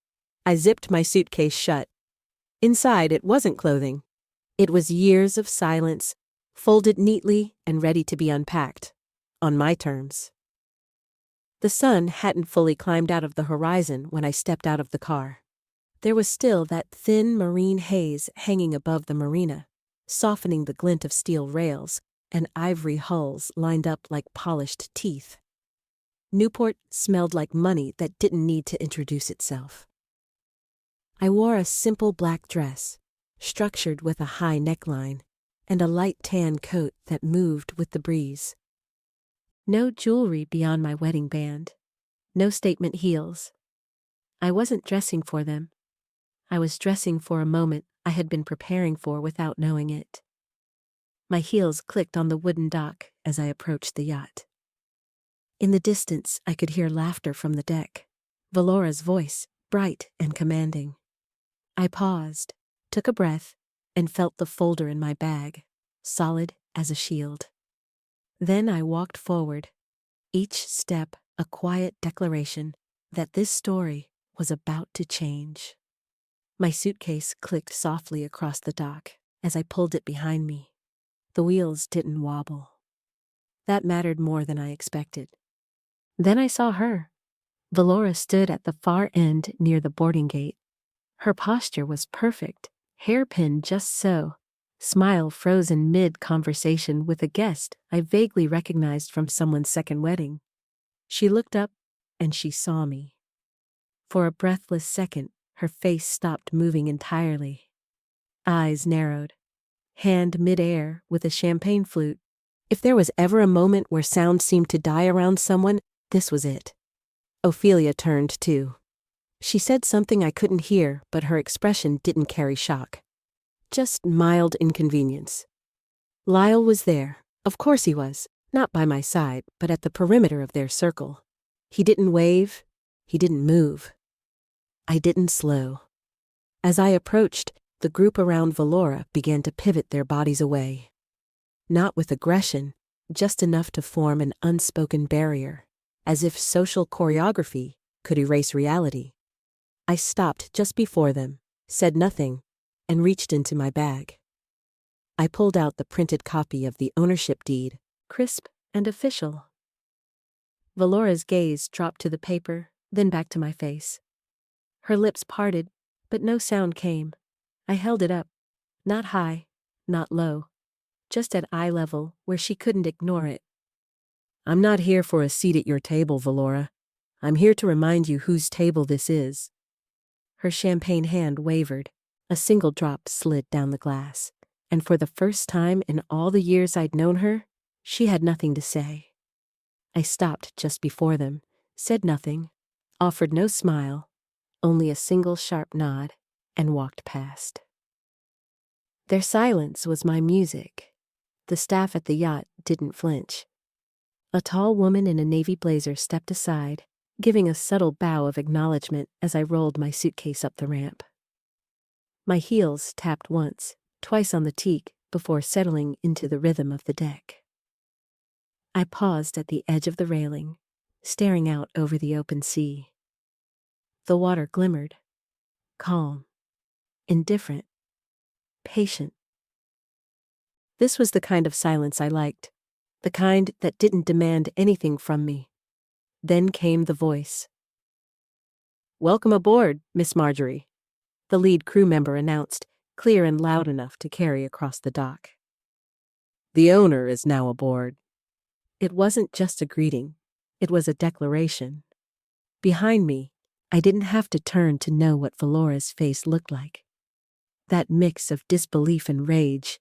I zipped my suitcase shut. Inside, it wasn't clothing. It was years of silence, folded neatly and ready to be unpacked, on my terms. The sun hadn't fully climbed out of the horizon when I stepped out of the car. There was still that thin marine haze hanging above the marina, softening the glint of steel rails and ivory hulls lined up like polished teeth. Newport smelled like money that didn't need to introduce itself. I wore a simple black dress, structured with a high neckline, and a light tan coat that moved with the breeze. No jewelry beyond my wedding band, No statement heels. I wasn't dressing for them. I was dressing for a moment I had been preparing for without knowing it. My heels clicked on the wooden dock as I approached the yacht. In the distance, I could hear laughter from the deck. Valora's voice, bright and commanding. I paused, took a breath, and felt the folder in my bag, solid as a shield. Then I walked forward, each step a quiet declaration that this story was about to change. My suitcase clicked softly across the dock as I pulled it behind me. The wheels didn't wobble. That mattered more than I expected. Then I saw her. Valora stood at the far end near the boarding gate. Her posture was perfect, hairpin just so, smile frozen mid-conversation with a guest I vaguely recognized from someone's second wedding. She looked up, and she saw me. For a breathless second, her face stopped moving entirely. Eyes narrowed. Hand mid-air with a champagne flute. If there was ever a moment where sound seemed to die around someone, this was it. Ophelia turned too. She said something I couldn't hear, but her expression didn't carry shock. Just mild inconvenience. Lyle was there. Of course he was. Not by my side, but at the perimeter of their circle. He didn't wave. He didn't move. I didn't slow. As I approached, the group around Valora began to pivot their bodies away. Not with aggression, just enough to form an unspoken barrier, as if social choreography could erase reality. I stopped just before them, said nothing, and reached into my bag. I pulled out the printed copy of the ownership deed, crisp and official. Valora's gaze dropped to the paper, then back to my face. Her lips parted, but no sound came. I held it up, not high, not low, just at eye level where she couldn't ignore it. I'm not here for a seat at your table, Valora. I'm here to remind you whose table this is. Her champagne hand wavered. A single drop slid down the glass, and for the first time in all the years I'd known her, she had nothing to say. I stopped just before them, said nothing, offered no smile, only a single sharp nod, and walked past. Their silence was my music. The staff at the yacht didn't flinch. A tall woman in a navy blazer stepped aside, giving a subtle bow of acknowledgement as I rolled my suitcase up the ramp. My heels tapped once, twice on the teak before settling into the rhythm of the deck. I paused at the edge of the railing, staring out over the open sea. The water glimmered, calm, indifferent, patient. This was the kind of silence I liked, the kind that didn't demand anything from me. Then came the voice. "Welcome aboard, Miss Marjorie," the lead crew member announced, clear and loud enough to carry across the dock. "The owner is now aboard." It wasn't just a greeting. It was a declaration. Behind me, I didn't have to turn to know what Valora's face looked like. That mix of disbelief and rage,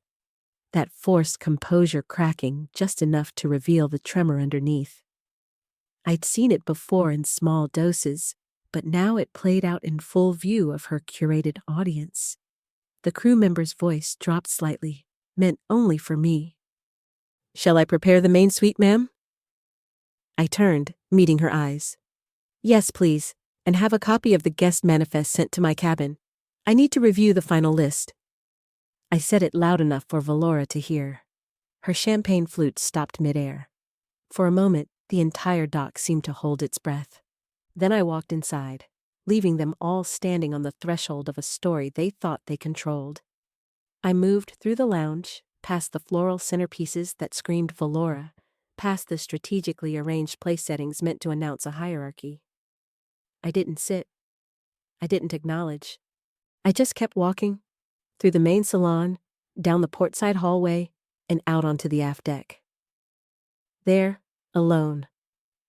that forced composure cracking just enough to reveal the tremor underneath. I'd seen it before in small doses, but now it played out in full view of her curated audience. The crew member's voice dropped slightly, meant only for me. "Shall I prepare the main suite, ma'am?" I turned, meeting her eyes. "Yes, please, and have a copy of the guest manifest sent to my cabin. I need to review the final list." I said it loud enough for Valora to hear. Her champagne flute stopped midair. For a moment, the entire dock seemed to hold its breath. Then I walked inside, leaving them all standing on the threshold of a story they thought they controlled. I moved through the lounge, past the floral centerpieces that screamed Valora, past the strategically arranged place settings meant to announce a hierarchy. I didn't sit. I didn't acknowledge. I just kept walking, through the main salon, down the portside hallway, and out onto the aft deck. There, alone,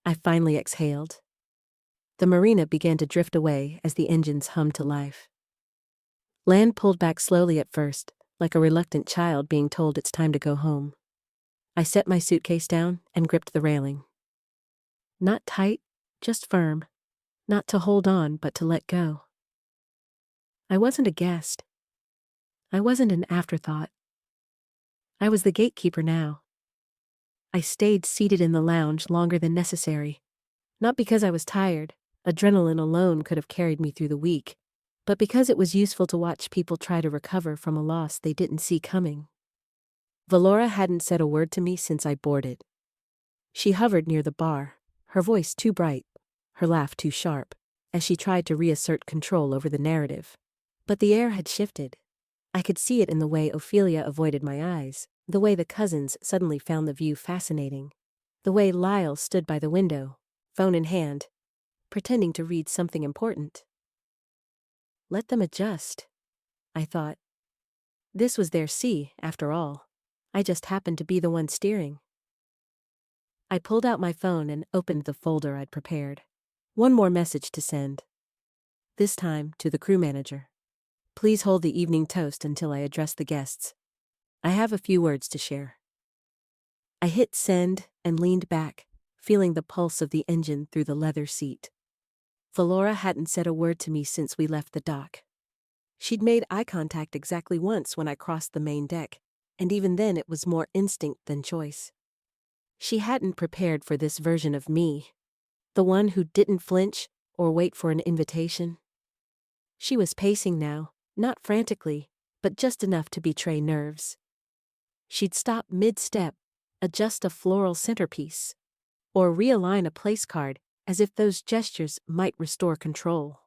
I finally exhaled. The marina began to drift away as the engines hummed to life. Land pulled back slowly at first, like a reluctant child being told it's time to go home. I set my suitcase down and gripped the railing. Not tight, just firm, not to hold on but to let go. I wasn't a guest. I wasn't an afterthought. I was the gatekeeper now. I stayed seated in the lounge longer than necessary, not because I was tired, adrenaline alone could have carried me through the week, but because it was useful to watch people try to recover from a loss they didn't see coming. Valora hadn't said a word to me since I boarded. She hovered near the bar, her voice too bright, her laugh too sharp, as she tried to reassert control over the narrative. But the air had shifted. I could see it in the way Ophelia avoided my eyes, the way the cousins suddenly found the view fascinating, the way Lyle stood by the window, phone in hand, pretending to read something important. Let them adjust, I thought. This was their sea, after all. I just happened to be the one steering. I pulled out my phone and opened the folder I'd prepared. One more message to send. This time to the crew manager. Please hold the evening toast until I address the guests. I have a few words to share. I hit send and leaned back, feeling the pulse of the engine through the leather seat. Valora hadn't said a word to me since we left the dock. She'd made eye contact exactly once when I crossed the main deck, and even then it was more instinct than choice. She hadn't prepared for this version of me, the one who didn't flinch or wait for an invitation. She was pacing now, not frantically, but just enough to betray nerves. She'd stop mid-step, adjust a floral centerpiece, or realign a place card as if those gestures might restore control.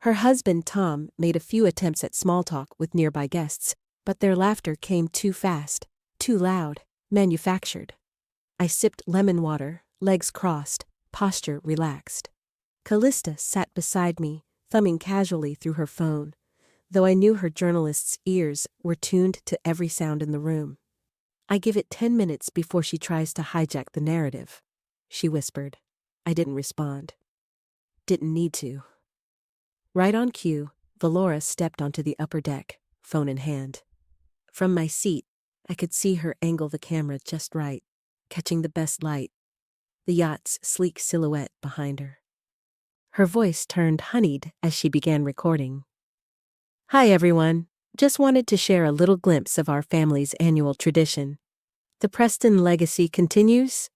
Her husband, Tom, made a few attempts at small talk with nearby guests, but their laughter came too fast, too loud, manufactured. I sipped lemon water, legs crossed, posture relaxed. Callista sat beside me, thumbing casually through her phone, though I knew her journalist's ears were tuned to every sound in the room. I give it 10 minutes before she tries to hijack the narrative, she whispered. I didn't respond. Didn't need to. Right on cue, Valora stepped onto the upper deck, phone in hand. From my seat, I could see her angle the camera just right, catching the best light, the yacht's sleek silhouette behind her. Her voice turned honeyed as she began recording. Hi everyone, just wanted to share a little glimpse of our family's annual tradition. The Preston legacy continues.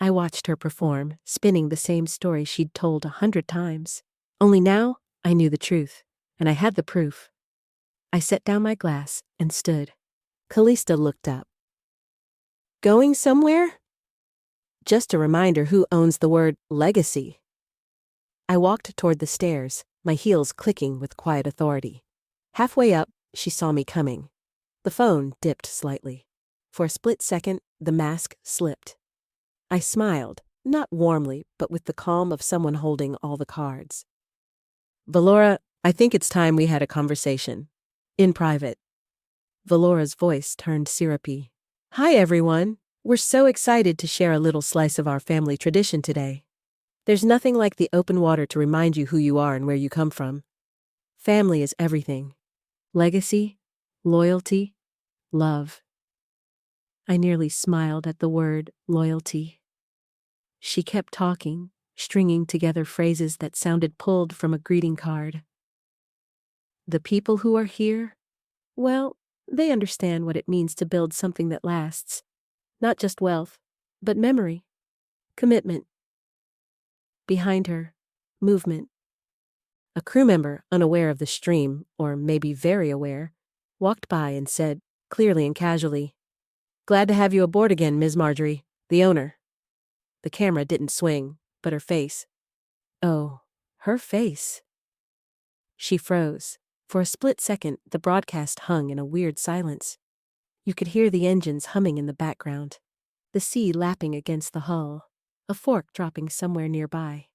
I watched her perform, spinning the same story she'd told 100 times. Only now, I knew the truth, and I had the proof. I set down my glass and stood. Callista looked up. Going somewhere? Just a reminder who owns the word legacy. I walked toward the stairs, my heels clicking with quiet authority. Halfway up, she saw me coming. The phone dipped slightly. For a split second, the mask slipped. I smiled, not warmly, but with the calm of someone holding all the cards. Valora, I think it's time we had a conversation. In private. Valora's voice turned syrupy. Hi everyone. We're so excited to share a little slice of our family tradition today. There's nothing like the open water to remind you who you are and where you come from. Family is everything. Legacy, loyalty, love. I nearly smiled at the word loyalty. She kept talking, stringing together phrases that sounded pulled from a greeting card. The people who are here, well, they understand what it means to build something that lasts. Not just wealth, but memory, commitment. Behind her, movement. A crew member, unaware of the stream, or maybe very aware, walked by and said, clearly and casually, Glad to have you aboard again, Ms. Marjorie, the owner. The camera didn't swing, but her face. Oh, her face. She froze. For a split second, the broadcast hung in a weird silence. You could hear the engines humming in the background, the sea lapping against the hull, a fork dropping somewhere nearby.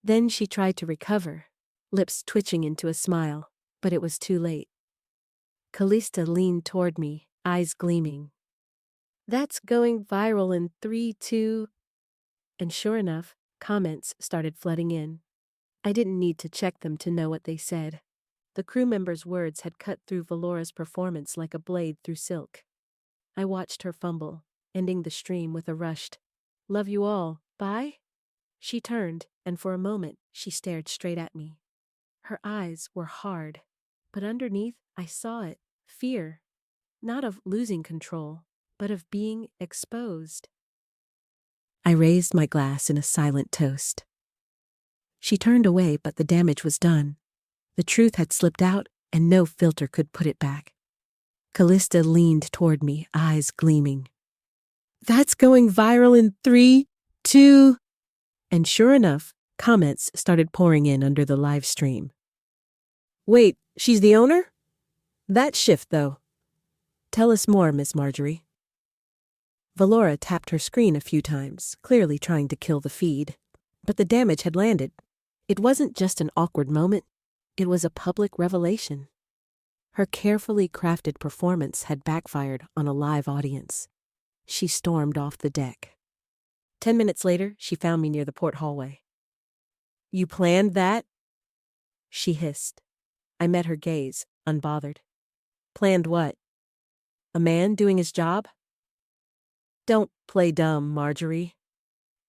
Then she tried to recover, lips twitching into a smile, but it was too late. Callista leaned toward me, eyes gleaming. That's going viral in 3, 2... And sure enough, comments started flooding in. I didn't need to check them to know what they said. The crew members' words had cut through Valora's performance like a blade through silk. I watched her fumble, ending the stream with a rushed, Love you all, bye? She turned, and for a moment she stared straight at me. Her eyes were hard, but underneath I saw it, fear, not of losing control, but of being exposed. I raised my glass in a silent toast. She turned away, but the damage was done. The truth had slipped out, and no filter could put it back. Callista leaned toward me, eyes gleaming. "That's going viral in 3, 2... And sure enough, comments started pouring in under the live stream. "Wait, she's the owner? That shift, though. Tell us more, Miss Marjorie." Valora tapped her screen a few times, clearly trying to kill the feed. But the damage had landed. It wasn't just an awkward moment. It was a public revelation. Her carefully crafted performance had backfired on a live audience. She stormed off the deck. 10 minutes later, she found me near the port hallway. "You planned that?" she hissed. I met her gaze, unbothered. "Planned what? A man doing his job?" "Don't play dumb, Marjorie."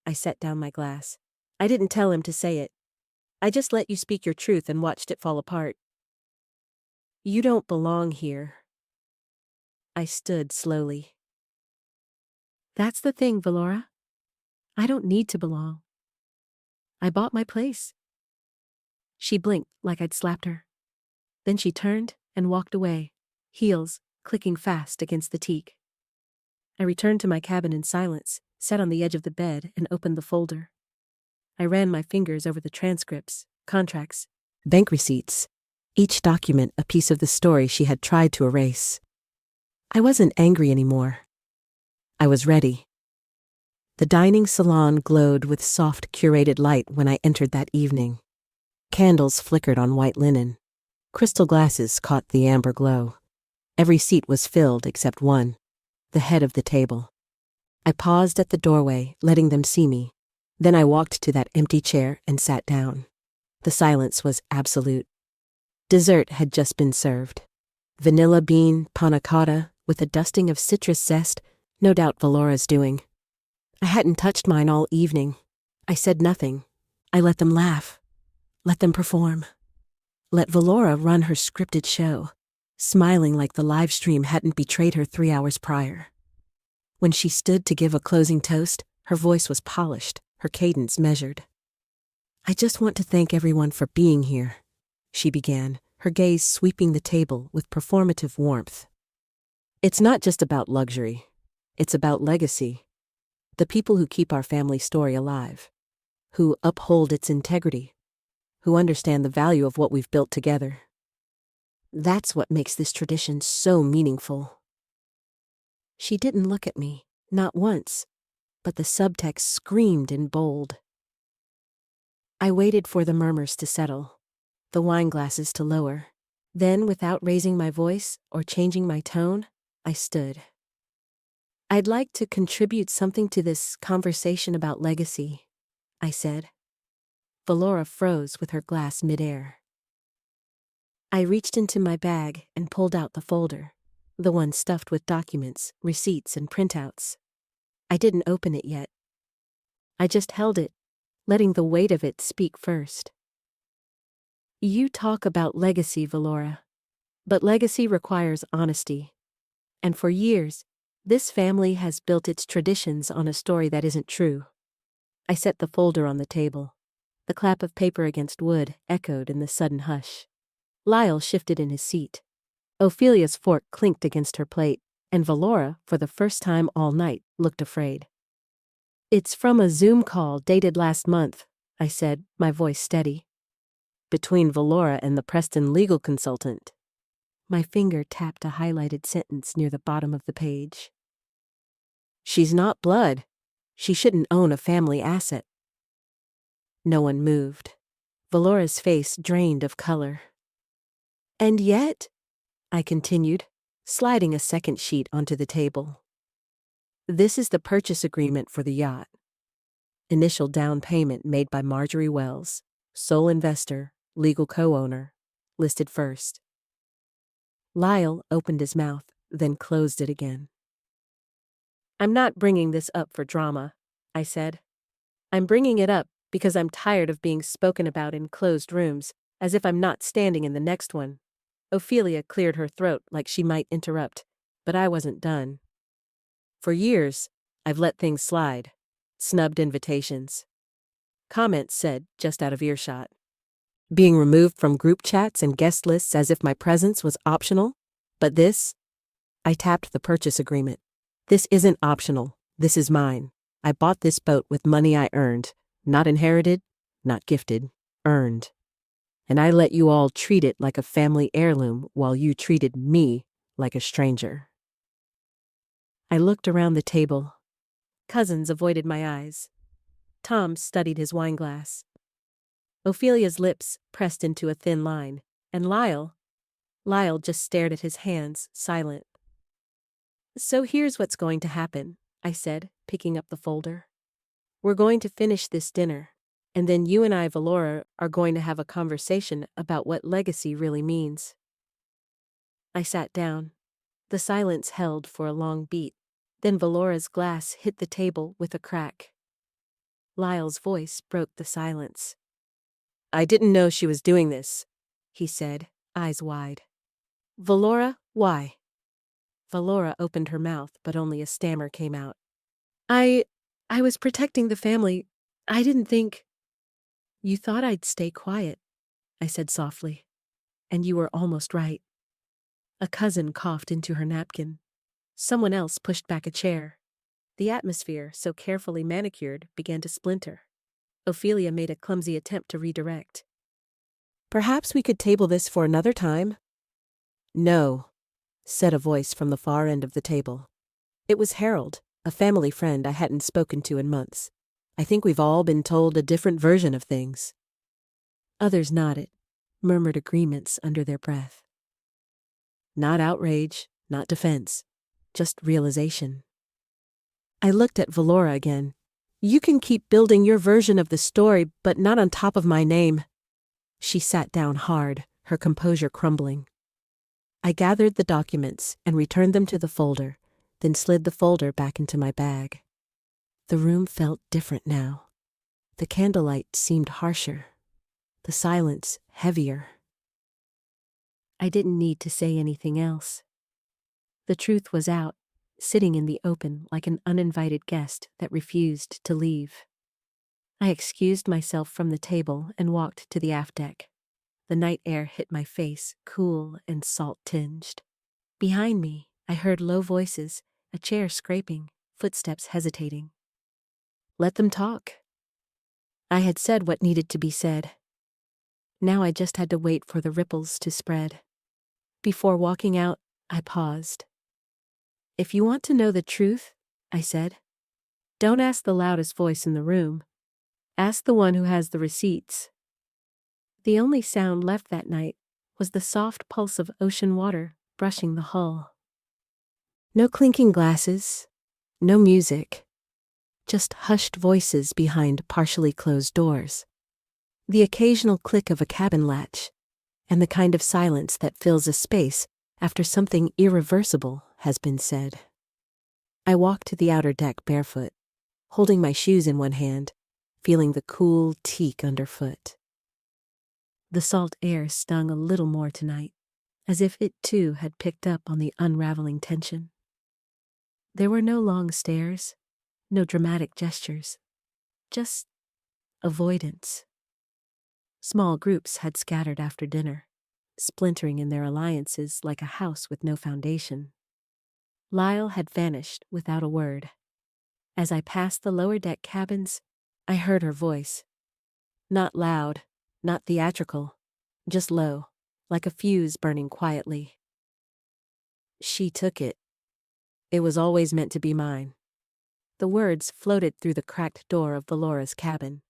I set down my glass. "I didn't tell him to say it. I just let you speak your truth and watched it fall apart." "You don't belong here." I stood slowly. "That's the thing, Valora. I don't need to belong. I bought my place." She blinked like I'd slapped her. Then she turned and walked away, heels clicking fast against the teak. I returned to my cabin in silence, sat on the edge of the bed, and opened the folder. I ran my fingers over the transcripts, contracts, bank receipts, each document a piece of the story she had tried to erase. I wasn't angry anymore. I was ready. The dining salon glowed with soft, curated light when I entered that evening. Candles flickered on white linen. Crystal glasses caught the amber glow. Every seat was filled except one, the head of the table. I paused at the doorway, letting them see me. Then I walked to that empty chair and sat down. The silence was absolute. Dessert had just been served. Vanilla bean panna cotta with a dusting of citrus zest, no doubt Valora's doing. I hadn't touched mine all evening. I said nothing. I let them laugh. Let them perform. Let Valora run her scripted show, smiling like the live stream hadn't betrayed her 3 hours prior. When she stood to give a closing toast, her voice was polished, her cadence measured. "I just want to thank everyone for being here," she began, her gaze sweeping the table with performative warmth. "It's not just about luxury. It's about legacy. The people who keep our family story alive, who uphold its integrity, who understand the value of what we've built together. That's what makes this tradition so meaningful." She didn't look at me, not once, but the subtext screamed in bold. I waited for the murmurs to settle, the wine glasses to lower. Then, without raising my voice or changing my tone, I stood. "I'd like to contribute something to this conversation about legacy," I said. Valora froze with her glass midair. I reached into my bag and pulled out the folder, the one stuffed with documents, receipts, and printouts. I didn't open it yet. I just held it, letting the weight of it speak first. "You talk about legacy, Valora, but legacy requires honesty. And for years, this family has built its traditions on a story that isn't true." I set the folder on the table. The clap of paper against wood echoed in the sudden hush. Lyle shifted in his seat. Ophelia's fork clinked against her plate, and Valora, for the first time all night, looked afraid. "It's from a Zoom call dated last month," I said, my voice steady. "Between Valora and the Preston legal consultant." My finger tapped a highlighted sentence near the bottom of the page. "She's not blood. She shouldn't own a family asset." No one moved. Valora's face drained of color. "And yet," I continued, sliding a second sheet onto the table. "This is the purchase agreement for the yacht. Initial down payment made by Marjorie Wells, sole investor, legal co-owner, listed first." Lyle opened his mouth, then closed it again. "I'm not bringing this up for drama," I said. "I'm bringing it up Because I'm tired of being spoken about in closed rooms, as if I'm not standing in the next one. Ophelia cleared her throat like she might interrupt, but I wasn't done. For years, I've let things slide. Snubbed invitations. Comments said just out of earshot. Being removed from group chats and guest lists as if my presence was optional. But this? I tapped the purchase agreement. This isn't optional. This is mine. I bought this boat with money I earned. Not inherited, not gifted, earned. And I let you all treat it like a family heirloom while you treated me like a stranger. I looked around the table. Cousins avoided my eyes. Tom studied his wineglass. Ophelia's lips pressed into a thin line, and Lyle just stared at his hands, silent. So here's what's going to happen, I said, picking up the folder. We're going to finish this dinner, and then you and I, Valora, are going to have a conversation about what legacy really means. I sat down. The silence held for a long beat. Then Valora's glass hit the table with a crack. Lyle's voice broke the silence. I didn't know she was doing this, he said, eyes wide. Valora, why? Valora opened her mouth, but only a stammer came out. I was protecting the family. I didn't think. You thought I'd stay quiet, I said softly. And you were almost right. A cousin coughed into her napkin. Someone else pushed back a chair. The atmosphere, so carefully manicured, began to splinter. Ophelia made a clumsy attempt to redirect. Perhaps we could table this for another time? No, said a voice from the far end of the table. It was Harold, a family friend I hadn't spoken to in months. I think we've all been told a different version of things. Others nodded, murmured agreements under their breath. Not outrage, not defense, just realization. I looked at Valora again. You can keep building your version of the story, but not on top of my name. She sat down hard, her composure crumbling. I gathered the documents and returned them to the folder, then slid the folder back into my bag. The room felt different now. The candlelight seemed harsher, the silence heavier. I didn't need to say anything else. The truth was out, sitting in the open like an uninvited guest that refused to leave. I excused myself from the table and walked to the aft deck. The night air hit my face, cool and salt-tinged. Behind me, I heard low voices, a chair scraping, footsteps hesitating. Let them talk. I had said what needed to be said. Now I just had to wait for the ripples to spread. Before walking out, I paused. If you want to know the truth, I said, don't ask the loudest voice in the room. Ask the one who has the receipts. The only sound left that night was the soft pulse of ocean water brushing the hull. No clinking glasses, no music, just hushed voices behind partially closed doors. The occasional click of a cabin latch, and the kind of silence that fills a space after something irreversible has been said. I walked to the outer deck barefoot, holding my shoes in one hand, feeling the cool teak underfoot. The salt air stung a little more tonight, as if it too had picked up on the unraveling tension. There were no long stares, no dramatic gestures, just avoidance. Small groups had scattered after dinner, splintering in their alliances like a house with no foundation. Lyle had vanished without a word. As I passed the lower deck cabins, I heard her voice. Not loud, not theatrical, just low, like a fuse burning quietly. She took it. It was always meant to be mine. The words floated through the cracked door of Valora's cabin.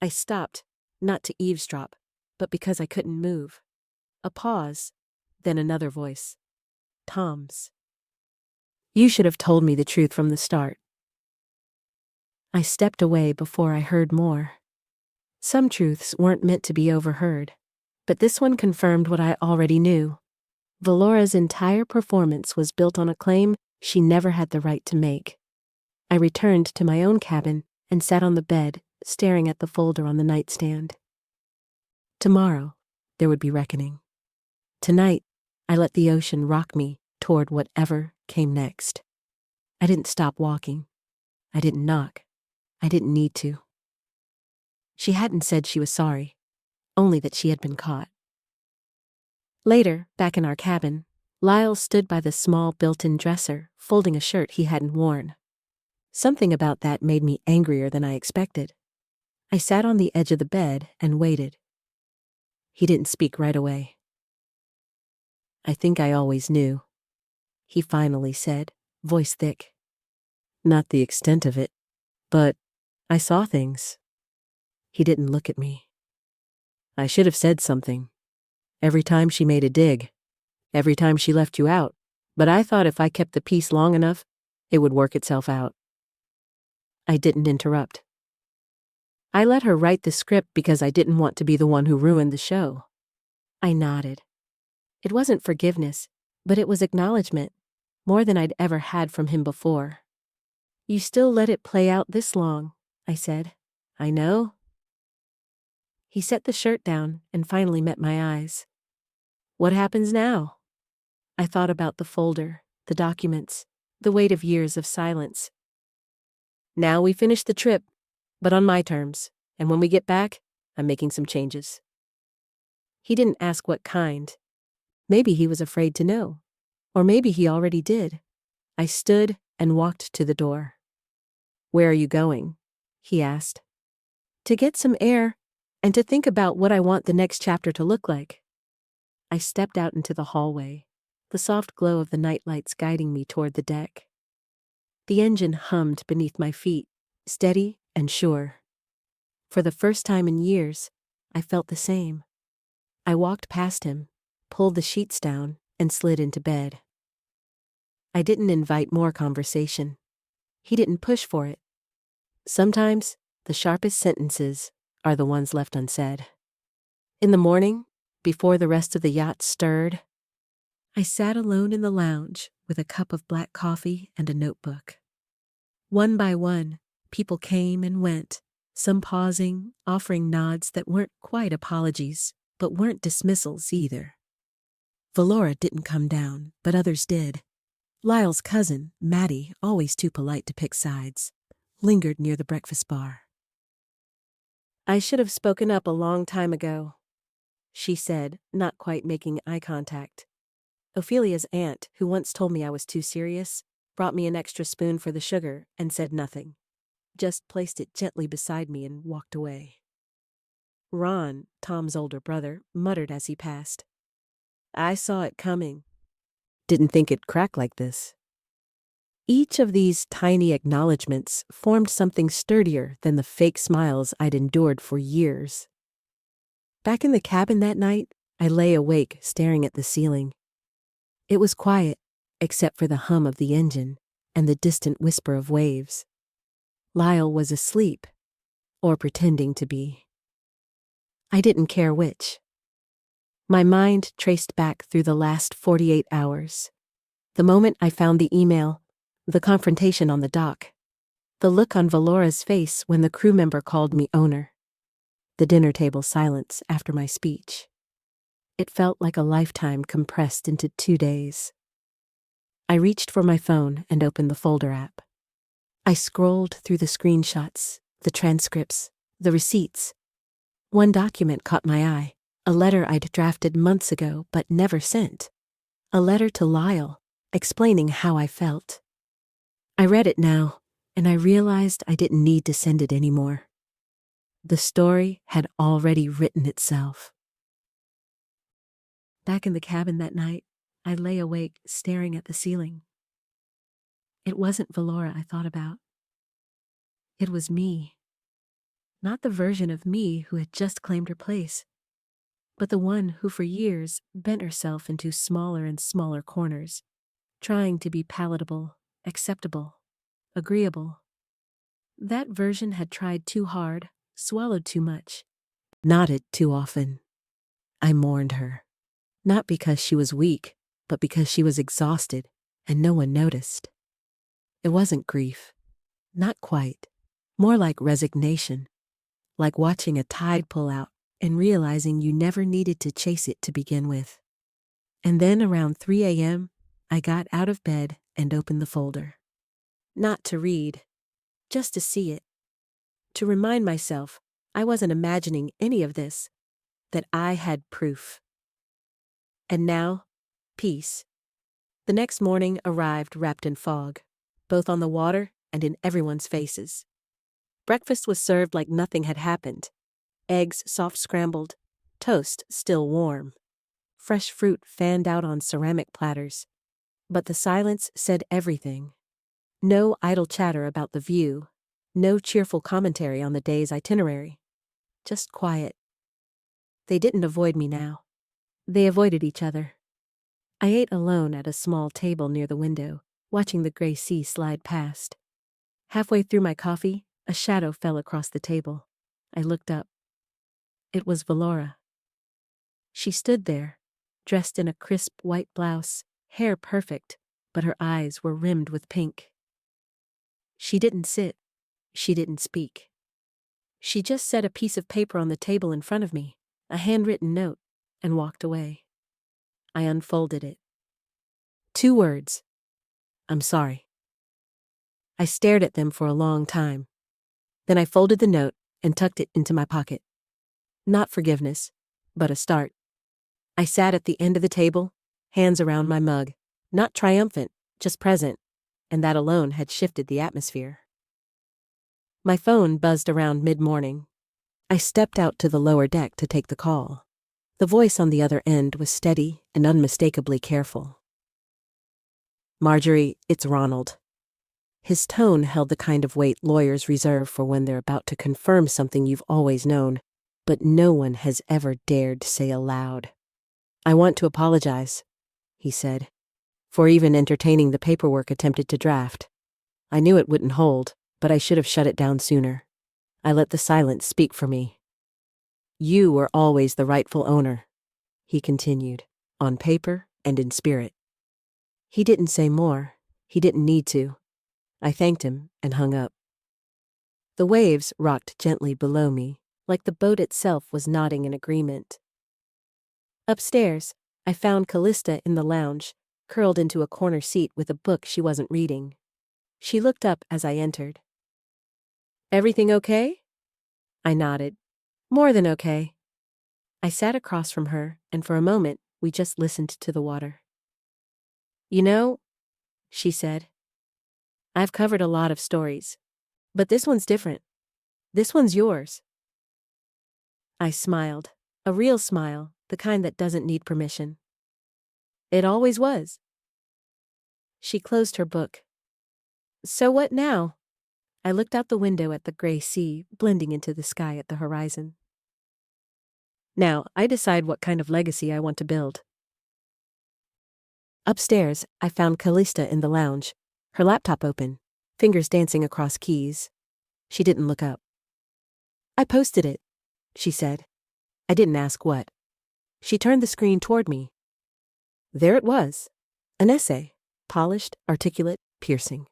I stopped, not to eavesdrop, but because I couldn't move. A pause, then another voice. Tom's. You should have told me the truth from the start. I stepped away before I heard more. Some truths weren't meant to be overheard, but this one confirmed what I already knew. Valora's entire performance was built on a claim she never had the right to make. I returned to my own cabin and sat on the bed, staring at the folder on the nightstand. Tomorrow, there would be reckoning. Tonight, I let the ocean rock me toward whatever came next. I didn't stop walking. I didn't knock. I didn't need to. She hadn't said she was sorry, only that she had been caught. Later, back in our cabin, Lyle stood by the small built-in dresser, folding a shirt he hadn't worn. Something about that made me angrier than I expected. I sat on the edge of the bed and waited. He didn't speak right away. "I think I always knew," he finally said, voice thick. "Not the extent of it, but I saw things." He didn't look at me. "I should have said something. Every time she made a dig. Every time she left you out. But I thought if I kept the peace long enough, it would work itself out." I didn't interrupt. "I let her write the script because I didn't want to be the one who ruined the show." I nodded. It wasn't forgiveness, but it was acknowledgement, more than I'd ever had from him before. "You still let it play out this long," I said. "I know." He set the shirt down and finally met my eyes. "What happens now?" I thought about the folder, the documents, the weight of years of silence. "Now we finish the trip, but on my terms, and when we get back, I'm making some changes." He didn't ask what kind. Maybe he was afraid to know, or maybe he already did. I stood and walked to the door. "Where are you going?" he asked. "To get some air and to think about what I want the next chapter to look like." I stepped out into the hallway, the soft glow of the nightlights guiding me toward the deck. The engine hummed beneath my feet, steady and sure. For the first time in years, I felt the same. I walked past him, pulled the sheets down, and slid into bed. I didn't invite more conversation. He didn't push for it. Sometimes, the sharpest sentences are the ones left unsaid. In the morning, before the rest of the yacht stirred, I sat alone in the lounge with a cup of black coffee and a notebook. One by one, people came and went, some pausing, offering nods that weren't quite apologies, but weren't dismissals either. Valora didn't come down, but others did. Lyle's cousin, Maddie, always too polite to pick sides, lingered near the breakfast bar. "I should have spoken up a long time ago," she said, not quite making eye contact. Ophelia's aunt, who once told me I was too serious, brought me an extra spoon for the sugar and said nothing, just placed it gently beside me and walked away. Ron, Tom's older brother, muttered as he passed, "I saw it coming. Didn't think it'd crack like this." Each of these tiny acknowledgments formed something sturdier than the fake smiles I'd endured for years. Back in the cabin that night, I lay awake staring at the ceiling. It was quiet, except for the hum of the engine and the distant whisper of waves. Lyle was asleep, or pretending to be. I didn't care which. My mind traced back through the last 48 hours. The moment I found the email, the confrontation on the dock, the look on Valora's face when the crew member called me owner, the dinner table silence after my speech. It felt like a lifetime compressed into 2 days. I reached for my phone and opened the folder app. I scrolled through the screenshots, the transcripts, the receipts. One document caught my eye, a letter I'd drafted months ago but never sent. A letter to Lyle, explaining how I felt. I read it now, and I realized I didn't need to send it anymore. The story had already written itself. Back in the cabin that night, I lay awake staring at the ceiling. It wasn't Valora I thought about. It was me. Not the version of me who had just claimed her place, but the one who for years bent herself into smaller and smaller corners, trying to be palatable, acceptable, agreeable. That version had tried too hard, swallowed too much, nodded too often. I mourned her. Not because she was weak, but because she was exhausted, and no one noticed. It wasn't grief. Not quite. More like resignation. like watching a tide pull out and realizing you never needed to chase it to begin with. And then around 3 a.m., I got out of bed and opened the folder. Not to read, just to see it. To remind myself I wasn't imagining any of this, that I had proof. And now, peace. The next morning arrived wrapped in fog, both on the water and in everyone's faces. Breakfast was served like nothing had happened. Eggs soft scrambled, toast still warm. Fresh fruit fanned out on ceramic platters. But the silence said everything. No idle chatter about the view, no cheerful commentary on the day's itinerary. Just quiet. They didn't avoid me now. They avoided each other. I ate alone at a small table near the window, watching the gray sea slide past. Halfway through my coffee, a shadow fell across the table. I looked up. It was Valora. She stood there, dressed in a crisp white blouse, hair perfect, but her eyes were rimmed with pink. She didn't sit. She didn't speak. She just set a piece of paper on the table in front of me, a handwritten note, and walked away. I unfolded it. 2 words. I'm sorry. I stared at them for a long time. Then I folded the note and tucked it into my pocket. Not forgiveness, but a start. I sat at the end of the table, hands around my mug, not triumphant, just present, and that alone had shifted the atmosphere. My phone buzzed around mid-morning. I stepped out to the lower deck to take the call. The voice on the other end was steady and unmistakably careful. Marjorie, it's Ronald. His tone held the kind of weight lawyers reserve for when they're about to confirm something you've always known, but no one has ever dared to say aloud. I want to apologize, he said, for even entertaining the paperwork attempted to draft. I knew it wouldn't hold, but I should have shut it down sooner. I let the silence speak for me. You were always the rightful owner, he continued, on paper and in spirit. He didn't say more. He didn't need to. I thanked him and hung up. The waves rocked gently below me, like the boat itself was nodding in agreement. Upstairs, I found Callista in the lounge, curled into a corner seat with a book she wasn't reading. She looked up as I entered. Everything okay? I nodded. More than okay. I sat across from her, and for a moment, we just listened to the water. You know, she said, I've covered a lot of stories, but this one's different. This one's yours. I smiled, a real smile, the kind that doesn't need permission. It always was. She closed her book. So what now? I looked out the window at the gray sea, blending into the sky at the horizon. Now, I decide what kind of legacy I want to build. Upstairs, I found Callista in the lounge, her laptop open, fingers dancing across keys. She didn't look up. I posted it, she said. I didn't ask what. She turned the screen toward me. There it was, an essay, polished, articulate, piercing.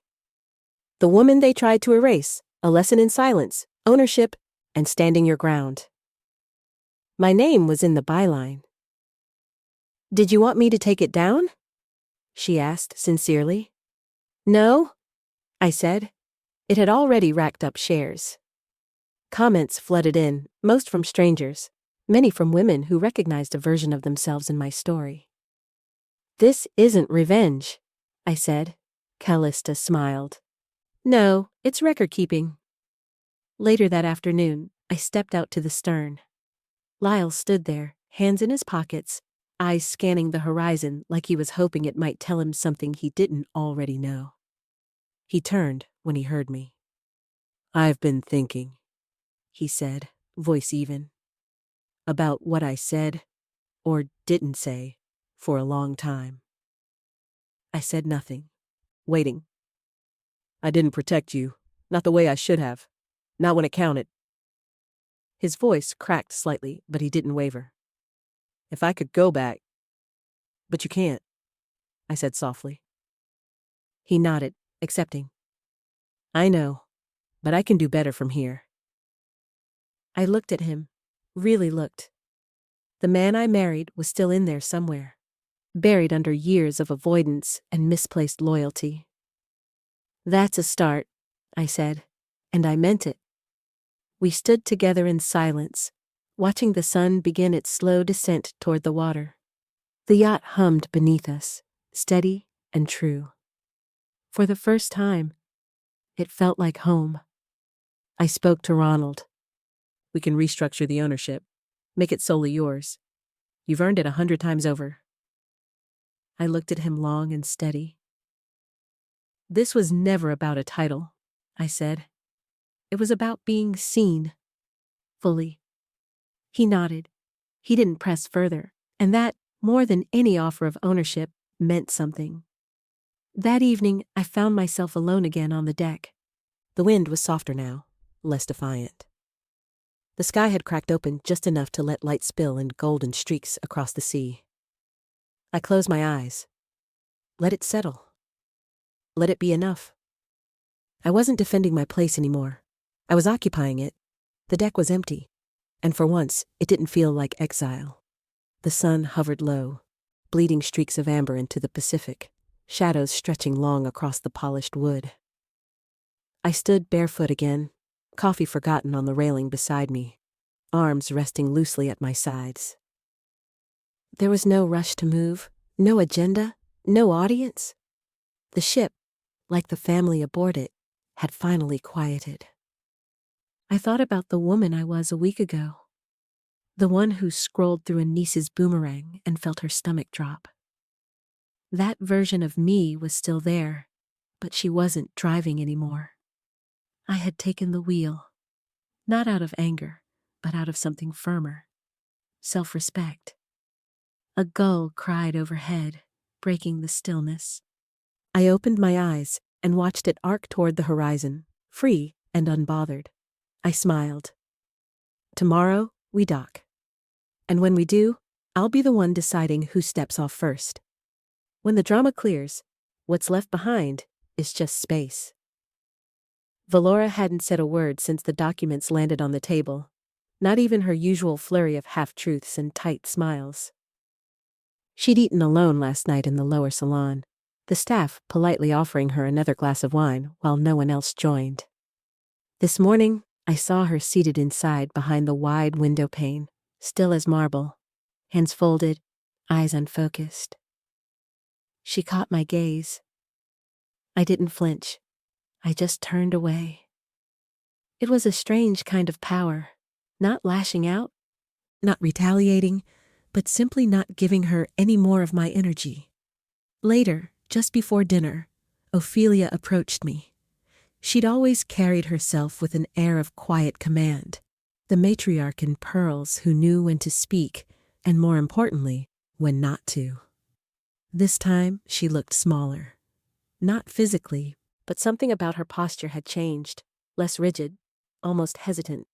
The woman they tried to erase, a lesson in silence, ownership, and standing your ground. My name was in the byline. Did you want me to take it down? She asked sincerely. No, I said. It had already racked up shares. Comments flooded in, most from strangers, many from women who recognized a version of themselves in my story. This isn't revenge, I said. Callista smiled. No, it's record-keeping. Later that afternoon, I stepped out to the stern. Lyle stood there, hands in his pockets, eyes scanning the horizon like he was hoping it might tell him something he didn't already know. He turned when he heard me. I've been thinking, he said, voice even, about what I said or didn't say for a long time. I said nothing, waiting. I didn't protect you, not the way I should have, not when it counted. His voice cracked slightly, but he didn't waver. If I could go back. But you can't, I said softly. He nodded, accepting. I know, but I can do better from here. I looked at him. Really looked. The man I married was still in there somewhere, buried under years of avoidance and misplaced loyalty. "That's a start," I said, and I meant it. We stood together in silence, watching the sun begin its slow descent toward the water. The yacht hummed beneath us, steady and true. For the first time, it felt like home. I spoke to Ronald. "We can restructure the ownership, make it solely yours. You've earned it 100 times over." I looked at him long and steady. "This was never about a title," I said. "It was about being seen. Fully." He nodded. He didn't press further, and that, more than any offer of ownership, meant something. That evening, I found myself alone again on the deck. The wind was softer now, less defiant. The sky had cracked open just enough to let light spill in golden streaks across the sea. I closed my eyes. Let it settle. Let it be enough. I wasn't defending my place anymore. I was occupying it. The deck was empty, and for once, it didn't feel like exile. The sun hovered low, bleeding streaks of amber into the Pacific, shadows stretching long across the polished wood. I stood barefoot again, coffee forgotten on the railing beside me, arms resting loosely at my sides. There was no rush to move, no agenda, no audience. The ship, like the family aboard it, had finally quieted. I thought about the woman I was a week ago, the one who scrolled through a niece's boomerang and felt her stomach drop. That version of me was still there, but she wasn't driving anymore. I had taken the wheel, not out of anger, but out of something firmer, self-respect. A gull cried overhead, breaking the stillness. I opened my eyes and watched it arc toward the horizon, free and unbothered. I smiled. Tomorrow, we dock. And when we do, I'll be the one deciding who steps off first. When the drama clears, what's left behind is just space. Valora hadn't said a word since the documents landed on the table, not even her usual flurry of half-truths and tight smiles. She'd eaten alone last night in the lower salon, the staff politely offering her another glass of wine while no one else joined. This morning, I saw her seated inside behind the wide window pane, still as marble, hands folded, eyes unfocused. She caught my gaze. I didn't flinch. I just turned away. It was a strange kind of power, not lashing out, not retaliating, but simply not giving her any more of my energy. Later, just before dinner, Ophelia approached me. She'd always carried herself with an air of quiet command, the matriarch in pearls who knew when to speak, and more importantly, when not to. This time, she looked smaller. Not physically, but something about her posture had changed, less rigid, almost hesitant.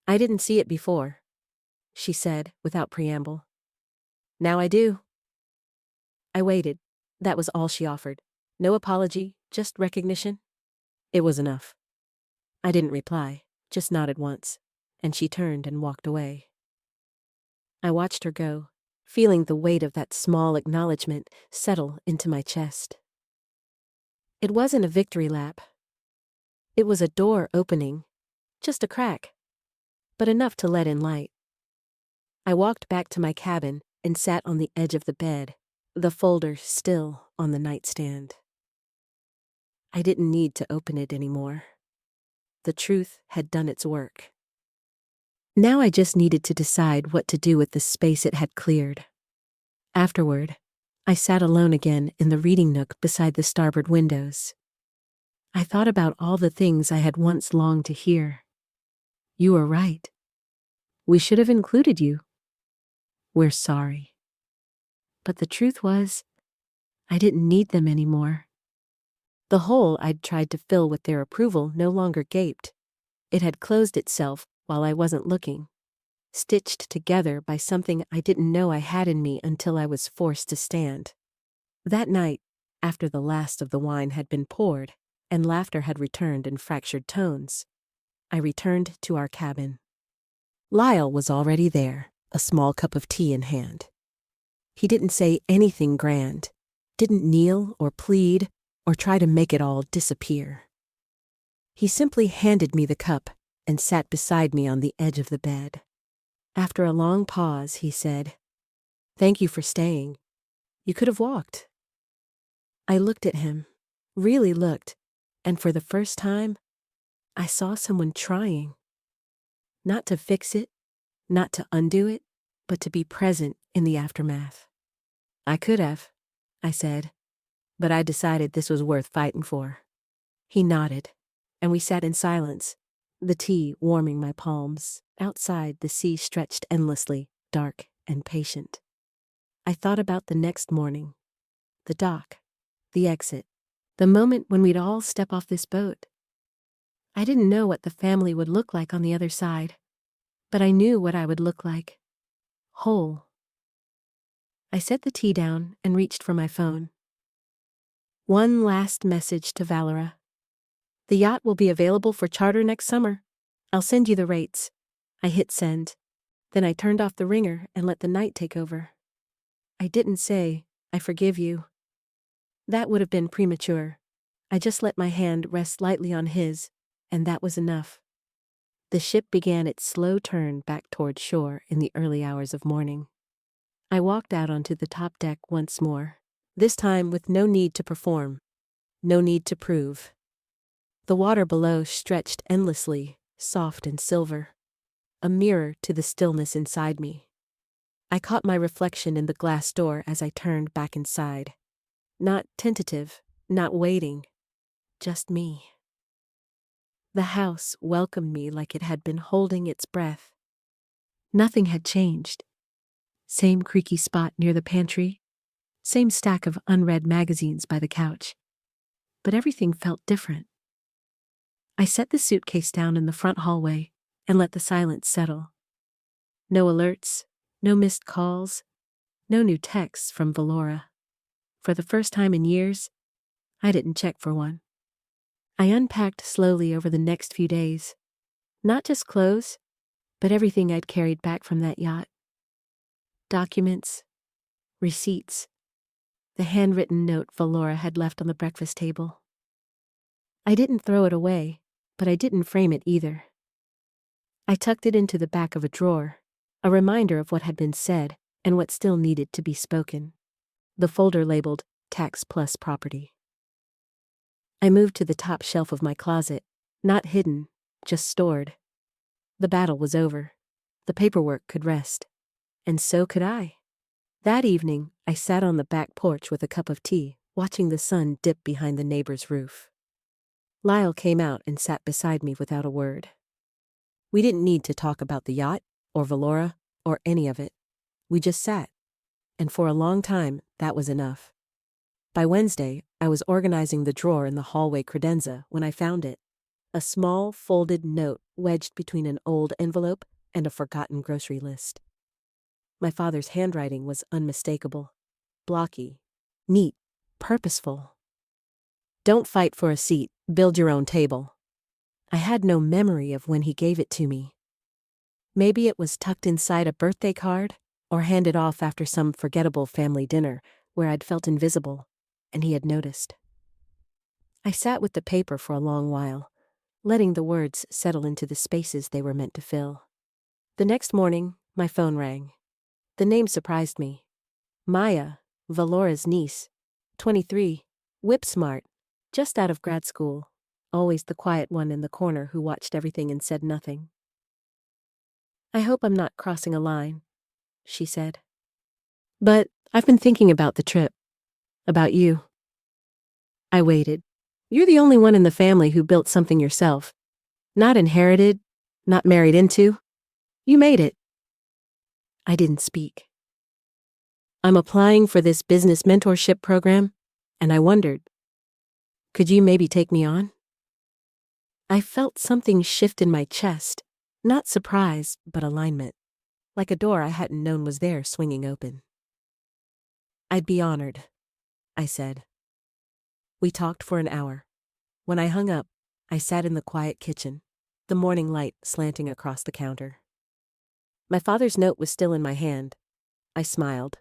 "I didn't see it before," she said without preamble. "Now I do." I waited. That was all she offered. No apology, just recognition. It was enough. I didn't reply, just nodded once, and she turned and walked away. I watched her go, feeling the weight of that small acknowledgement settle into my chest. It wasn't a victory lap. It was a door opening, just a crack, but enough to let in light. I walked back to my cabin and sat on the edge of the bed, the folder still on the nightstand. I didn't need to open it anymore. The truth had done its work. Now I just needed to decide what to do with the space it had cleared. Afterward, I sat alone again in the reading nook beside the starboard windows. I thought about all the things I had once longed to hear. "You were right. We should have included you. We're sorry." But the truth was, I didn't need them anymore. The hole I'd tried to fill with their approval no longer gaped. It had closed itself while I wasn't looking, stitched together by something I didn't know I had in me until I was forced to stand. That night, after the last of the wine had been poured and laughter had returned in fractured tones, I returned to our cabin. Lyle was already there, a small cup of tea in hand. He didn't say anything grand, didn't kneel or plead or try to make it all disappear. He simply handed me the cup and sat beside me on the edge of the bed. After a long pause, he said, "Thank you for staying. You could have walked." I looked at him, really looked, and for the first time, I saw someone trying. Not to fix it, not to undo it, but to be present in the aftermath. "I could have," I said, "but I decided this was worth fighting for." He nodded, and we sat in silence, the tea warming my palms. Outside, the sea stretched endlessly, dark and patient. I thought about the next morning, the dock, the exit, the moment when we'd all step off this boat. I didn't know what the family would look like on the other side, but I knew what I would look like. Whole. I set the tea down and reached for my phone. One last message to Valera. "The yacht will be available for charter next summer. I'll send you the rates." I hit send. Then I turned off the ringer and let the night take over. I didn't say, "I forgive you." That would have been premature. I just let my hand rest lightly on his, and that was enough. The ship began its slow turn back toward shore in the early hours of morning. I walked out onto the top deck once more, this time with no need to perform, no need to prove. The water below stretched endlessly, soft and silver, a mirror to the stillness inside me. I caught my reflection in the glass door as I turned back inside. Not tentative, not waiting, just me. The house welcomed me like it had been holding its breath. Nothing had changed. Same creaky spot near the pantry, same stack of unread magazines by the couch. But everything felt different. I set the suitcase down in the front hallway and let the silence settle. No alerts, no missed calls, no new texts from Valora. For the first time in years, I didn't check for one. I unpacked slowly over the next few days. Not just clothes, but everything I'd carried back from that yacht. Documents, receipts, the handwritten note Valora had left on the breakfast table. I didn't throw it away, but I didn't frame it either. I tucked it into the back of a drawer, a reminder of what had been said and what still needed to be spoken. The folder labeled Tax Plus Property. I moved to the top shelf of my closet, not hidden, just stored. The battle was over. The paperwork could rest. And so could I. That evening, I sat on the back porch with a cup of tea, watching the sun dip behind the neighbor's roof. Lyle came out and sat beside me without a word. We didn't need to talk about the yacht, or Valora, or any of it. We just sat. And for a long time, that was enough. By Wednesday, I was organizing the drawer in the hallway credenza when I found it. A small, folded note wedged between an old envelope and a forgotten grocery list. My father's handwriting was unmistakable, blocky, neat, purposeful. "Don't fight for a seat, build your own table." I had no memory of when he gave it to me. Maybe it was tucked inside a birthday card, or handed off after some forgettable family dinner where I'd felt invisible, and he had noticed. I sat with the paper for a long while, letting the words settle into the spaces they were meant to fill. The next morning, my phone rang. The name surprised me. Maya, Valora's niece, 23, whip-smart, just out of grad school, always the quiet one in the corner who watched everything and said nothing. "I hope I'm not crossing a line," she said. "But I've been thinking about the trip. About you." I waited. "You're the only one in the family who built something yourself. Not inherited, not married into. You made it." I didn't speak. "I'm applying for this business mentorship program, and I wondered, could you maybe take me on?" I felt something shift in my chest, not surprise, but alignment, like a door I hadn't known was there swinging open. "I'd be honored," I said. We talked for an hour. When I hung up, I sat in the quiet kitchen, the morning light slanting across the counter. My father's note was still in my hand. I smiled.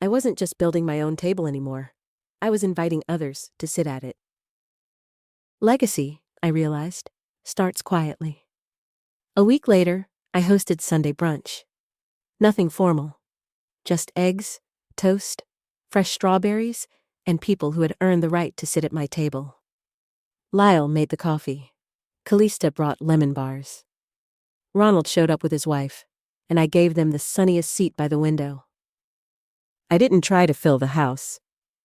I wasn't just building my own table anymore. I was inviting others to sit at it. Legacy, I realized, starts quietly. A week later, I hosted Sunday brunch. Nothing formal. Just eggs, toast, fresh strawberries, and people who had earned the right to sit at my table. Lyle made the coffee. Callista brought lemon bars. Ronald showed up with his wife, and I gave them the sunniest seat by the window. I didn't try to fill the house.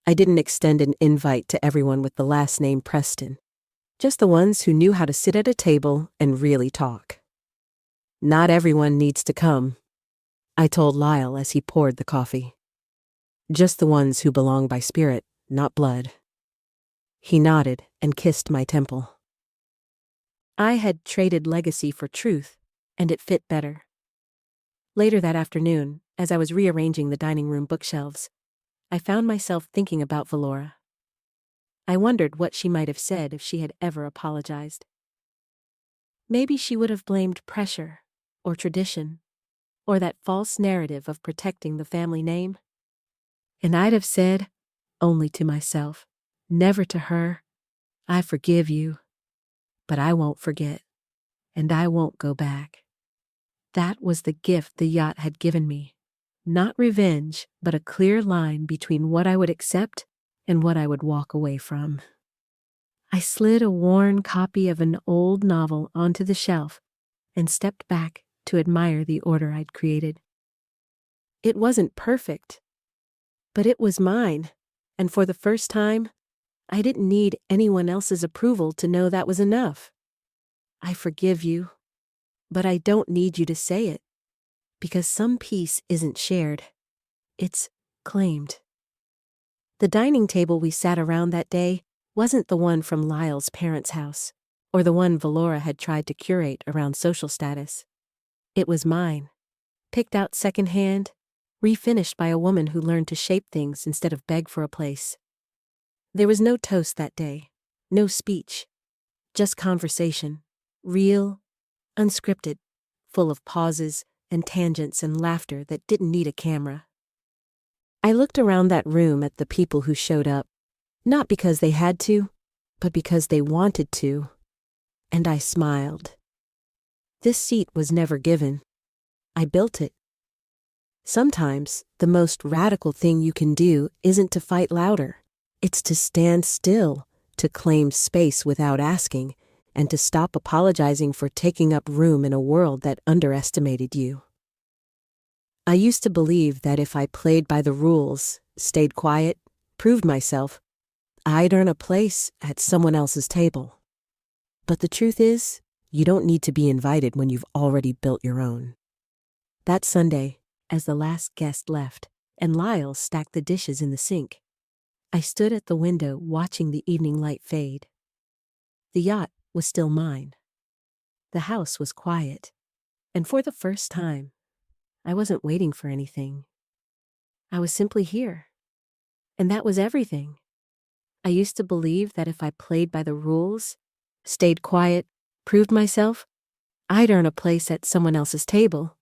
I didn't extend an invite to everyone with the last name Preston. Just the ones who knew how to sit at a table and really talk. Not everyone needs to come, I told Lyle as he poured the coffee. Just the ones who belong by spirit, not blood. He nodded and kissed my temple. I had traded legacy for truth, and it fit better. Later that afternoon, as I was rearranging the dining room bookshelves, I found myself thinking about Valora. I wondered what she might have said if she had ever apologized. Maybe she would have blamed pressure, or tradition, or that false narrative of protecting the family name. And I'd have said, only to myself, never to her, I forgive you, but I won't forget, and I won't go back. That was the gift the yacht had given me. Not revenge, but a clear line between what I would accept and what I would walk away from. I slid a worn copy of an old novel onto the shelf and stepped back to admire the order I'd created. It wasn't perfect, but it was mine, and for the first time, I didn't need anyone else's approval to know that was enough. I forgive you, but I don't need you to say it, because some peace isn't shared. It's claimed. The dining table we sat around that day wasn't the one from Lyle's parents' house, or the one Valora had tried to curate around social status. It was mine, picked out secondhand, refinished by a woman who learned to shape things instead of beg for a place. There was no toast that day, no speech, just conversation, real, unscripted, full of pauses and tangents and laughter that didn't need a camera. I looked around that room at the people who showed up, not because they had to, but because they wanted to, and I smiled. This seat was never given. I built it. Sometimes the most radical thing you can do isn't to fight louder. It's to stand still, to claim space without asking, and to stop apologizing for taking up room in a world that underestimated you. I used to believe that if I played by the rules, stayed quiet, proved myself, I'd earn a place at someone else's table. But the truth is, you don't need to be invited when you've already built your own. That Sunday, as the last guest left, and Lyle stacked the dishes in the sink, I stood at the window watching the evening light fade. The yacht was still mine. The house was quiet, and for the first time, I wasn't waiting for anything. I was simply here, and that was everything. I used to believe that if I played by the rules, stayed quiet, proved myself, I'd earn a place at someone else's table.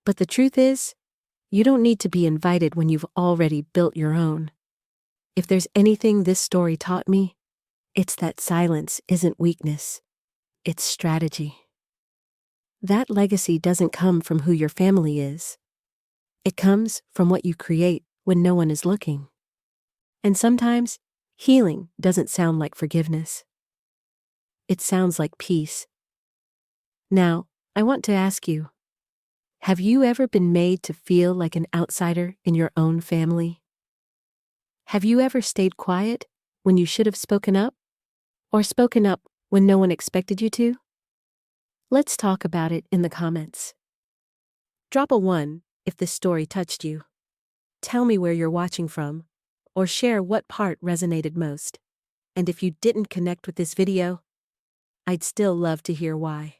But the truth is, you don't need to be invited when you've already built your own. If there's anything this story taught me, it's that silence isn't weakness, it's strategy. That legacy doesn't come from who your family is. It comes from what you create when no one is looking. And sometimes, healing doesn't sound like forgiveness. It sounds like peace. Now, I want to ask you, have you ever been made to feel like an outsider in your own family? Have you ever stayed quiet when you should have spoken up? Or spoken up when no one expected you to? Let's talk about it in the comments. Drop a 1 if this story touched you. Tell me where you're watching from, or share what part resonated most. And if you didn't connect with this video, I'd still love to hear why.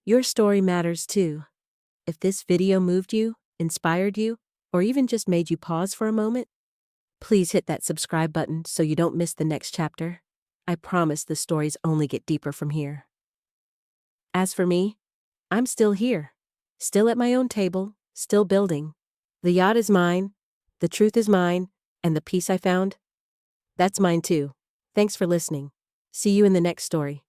Your story matters too. If this video moved you, inspired you, or even just made you pause for a moment, please hit that subscribe button so you don't miss the next chapter. I promise the stories only get deeper from here. As for me, I'm still here. Still at my own table, still building. The yacht is mine, the truth is mine, and the peace I found? That's mine too. Thanks for listening. See you in the next story.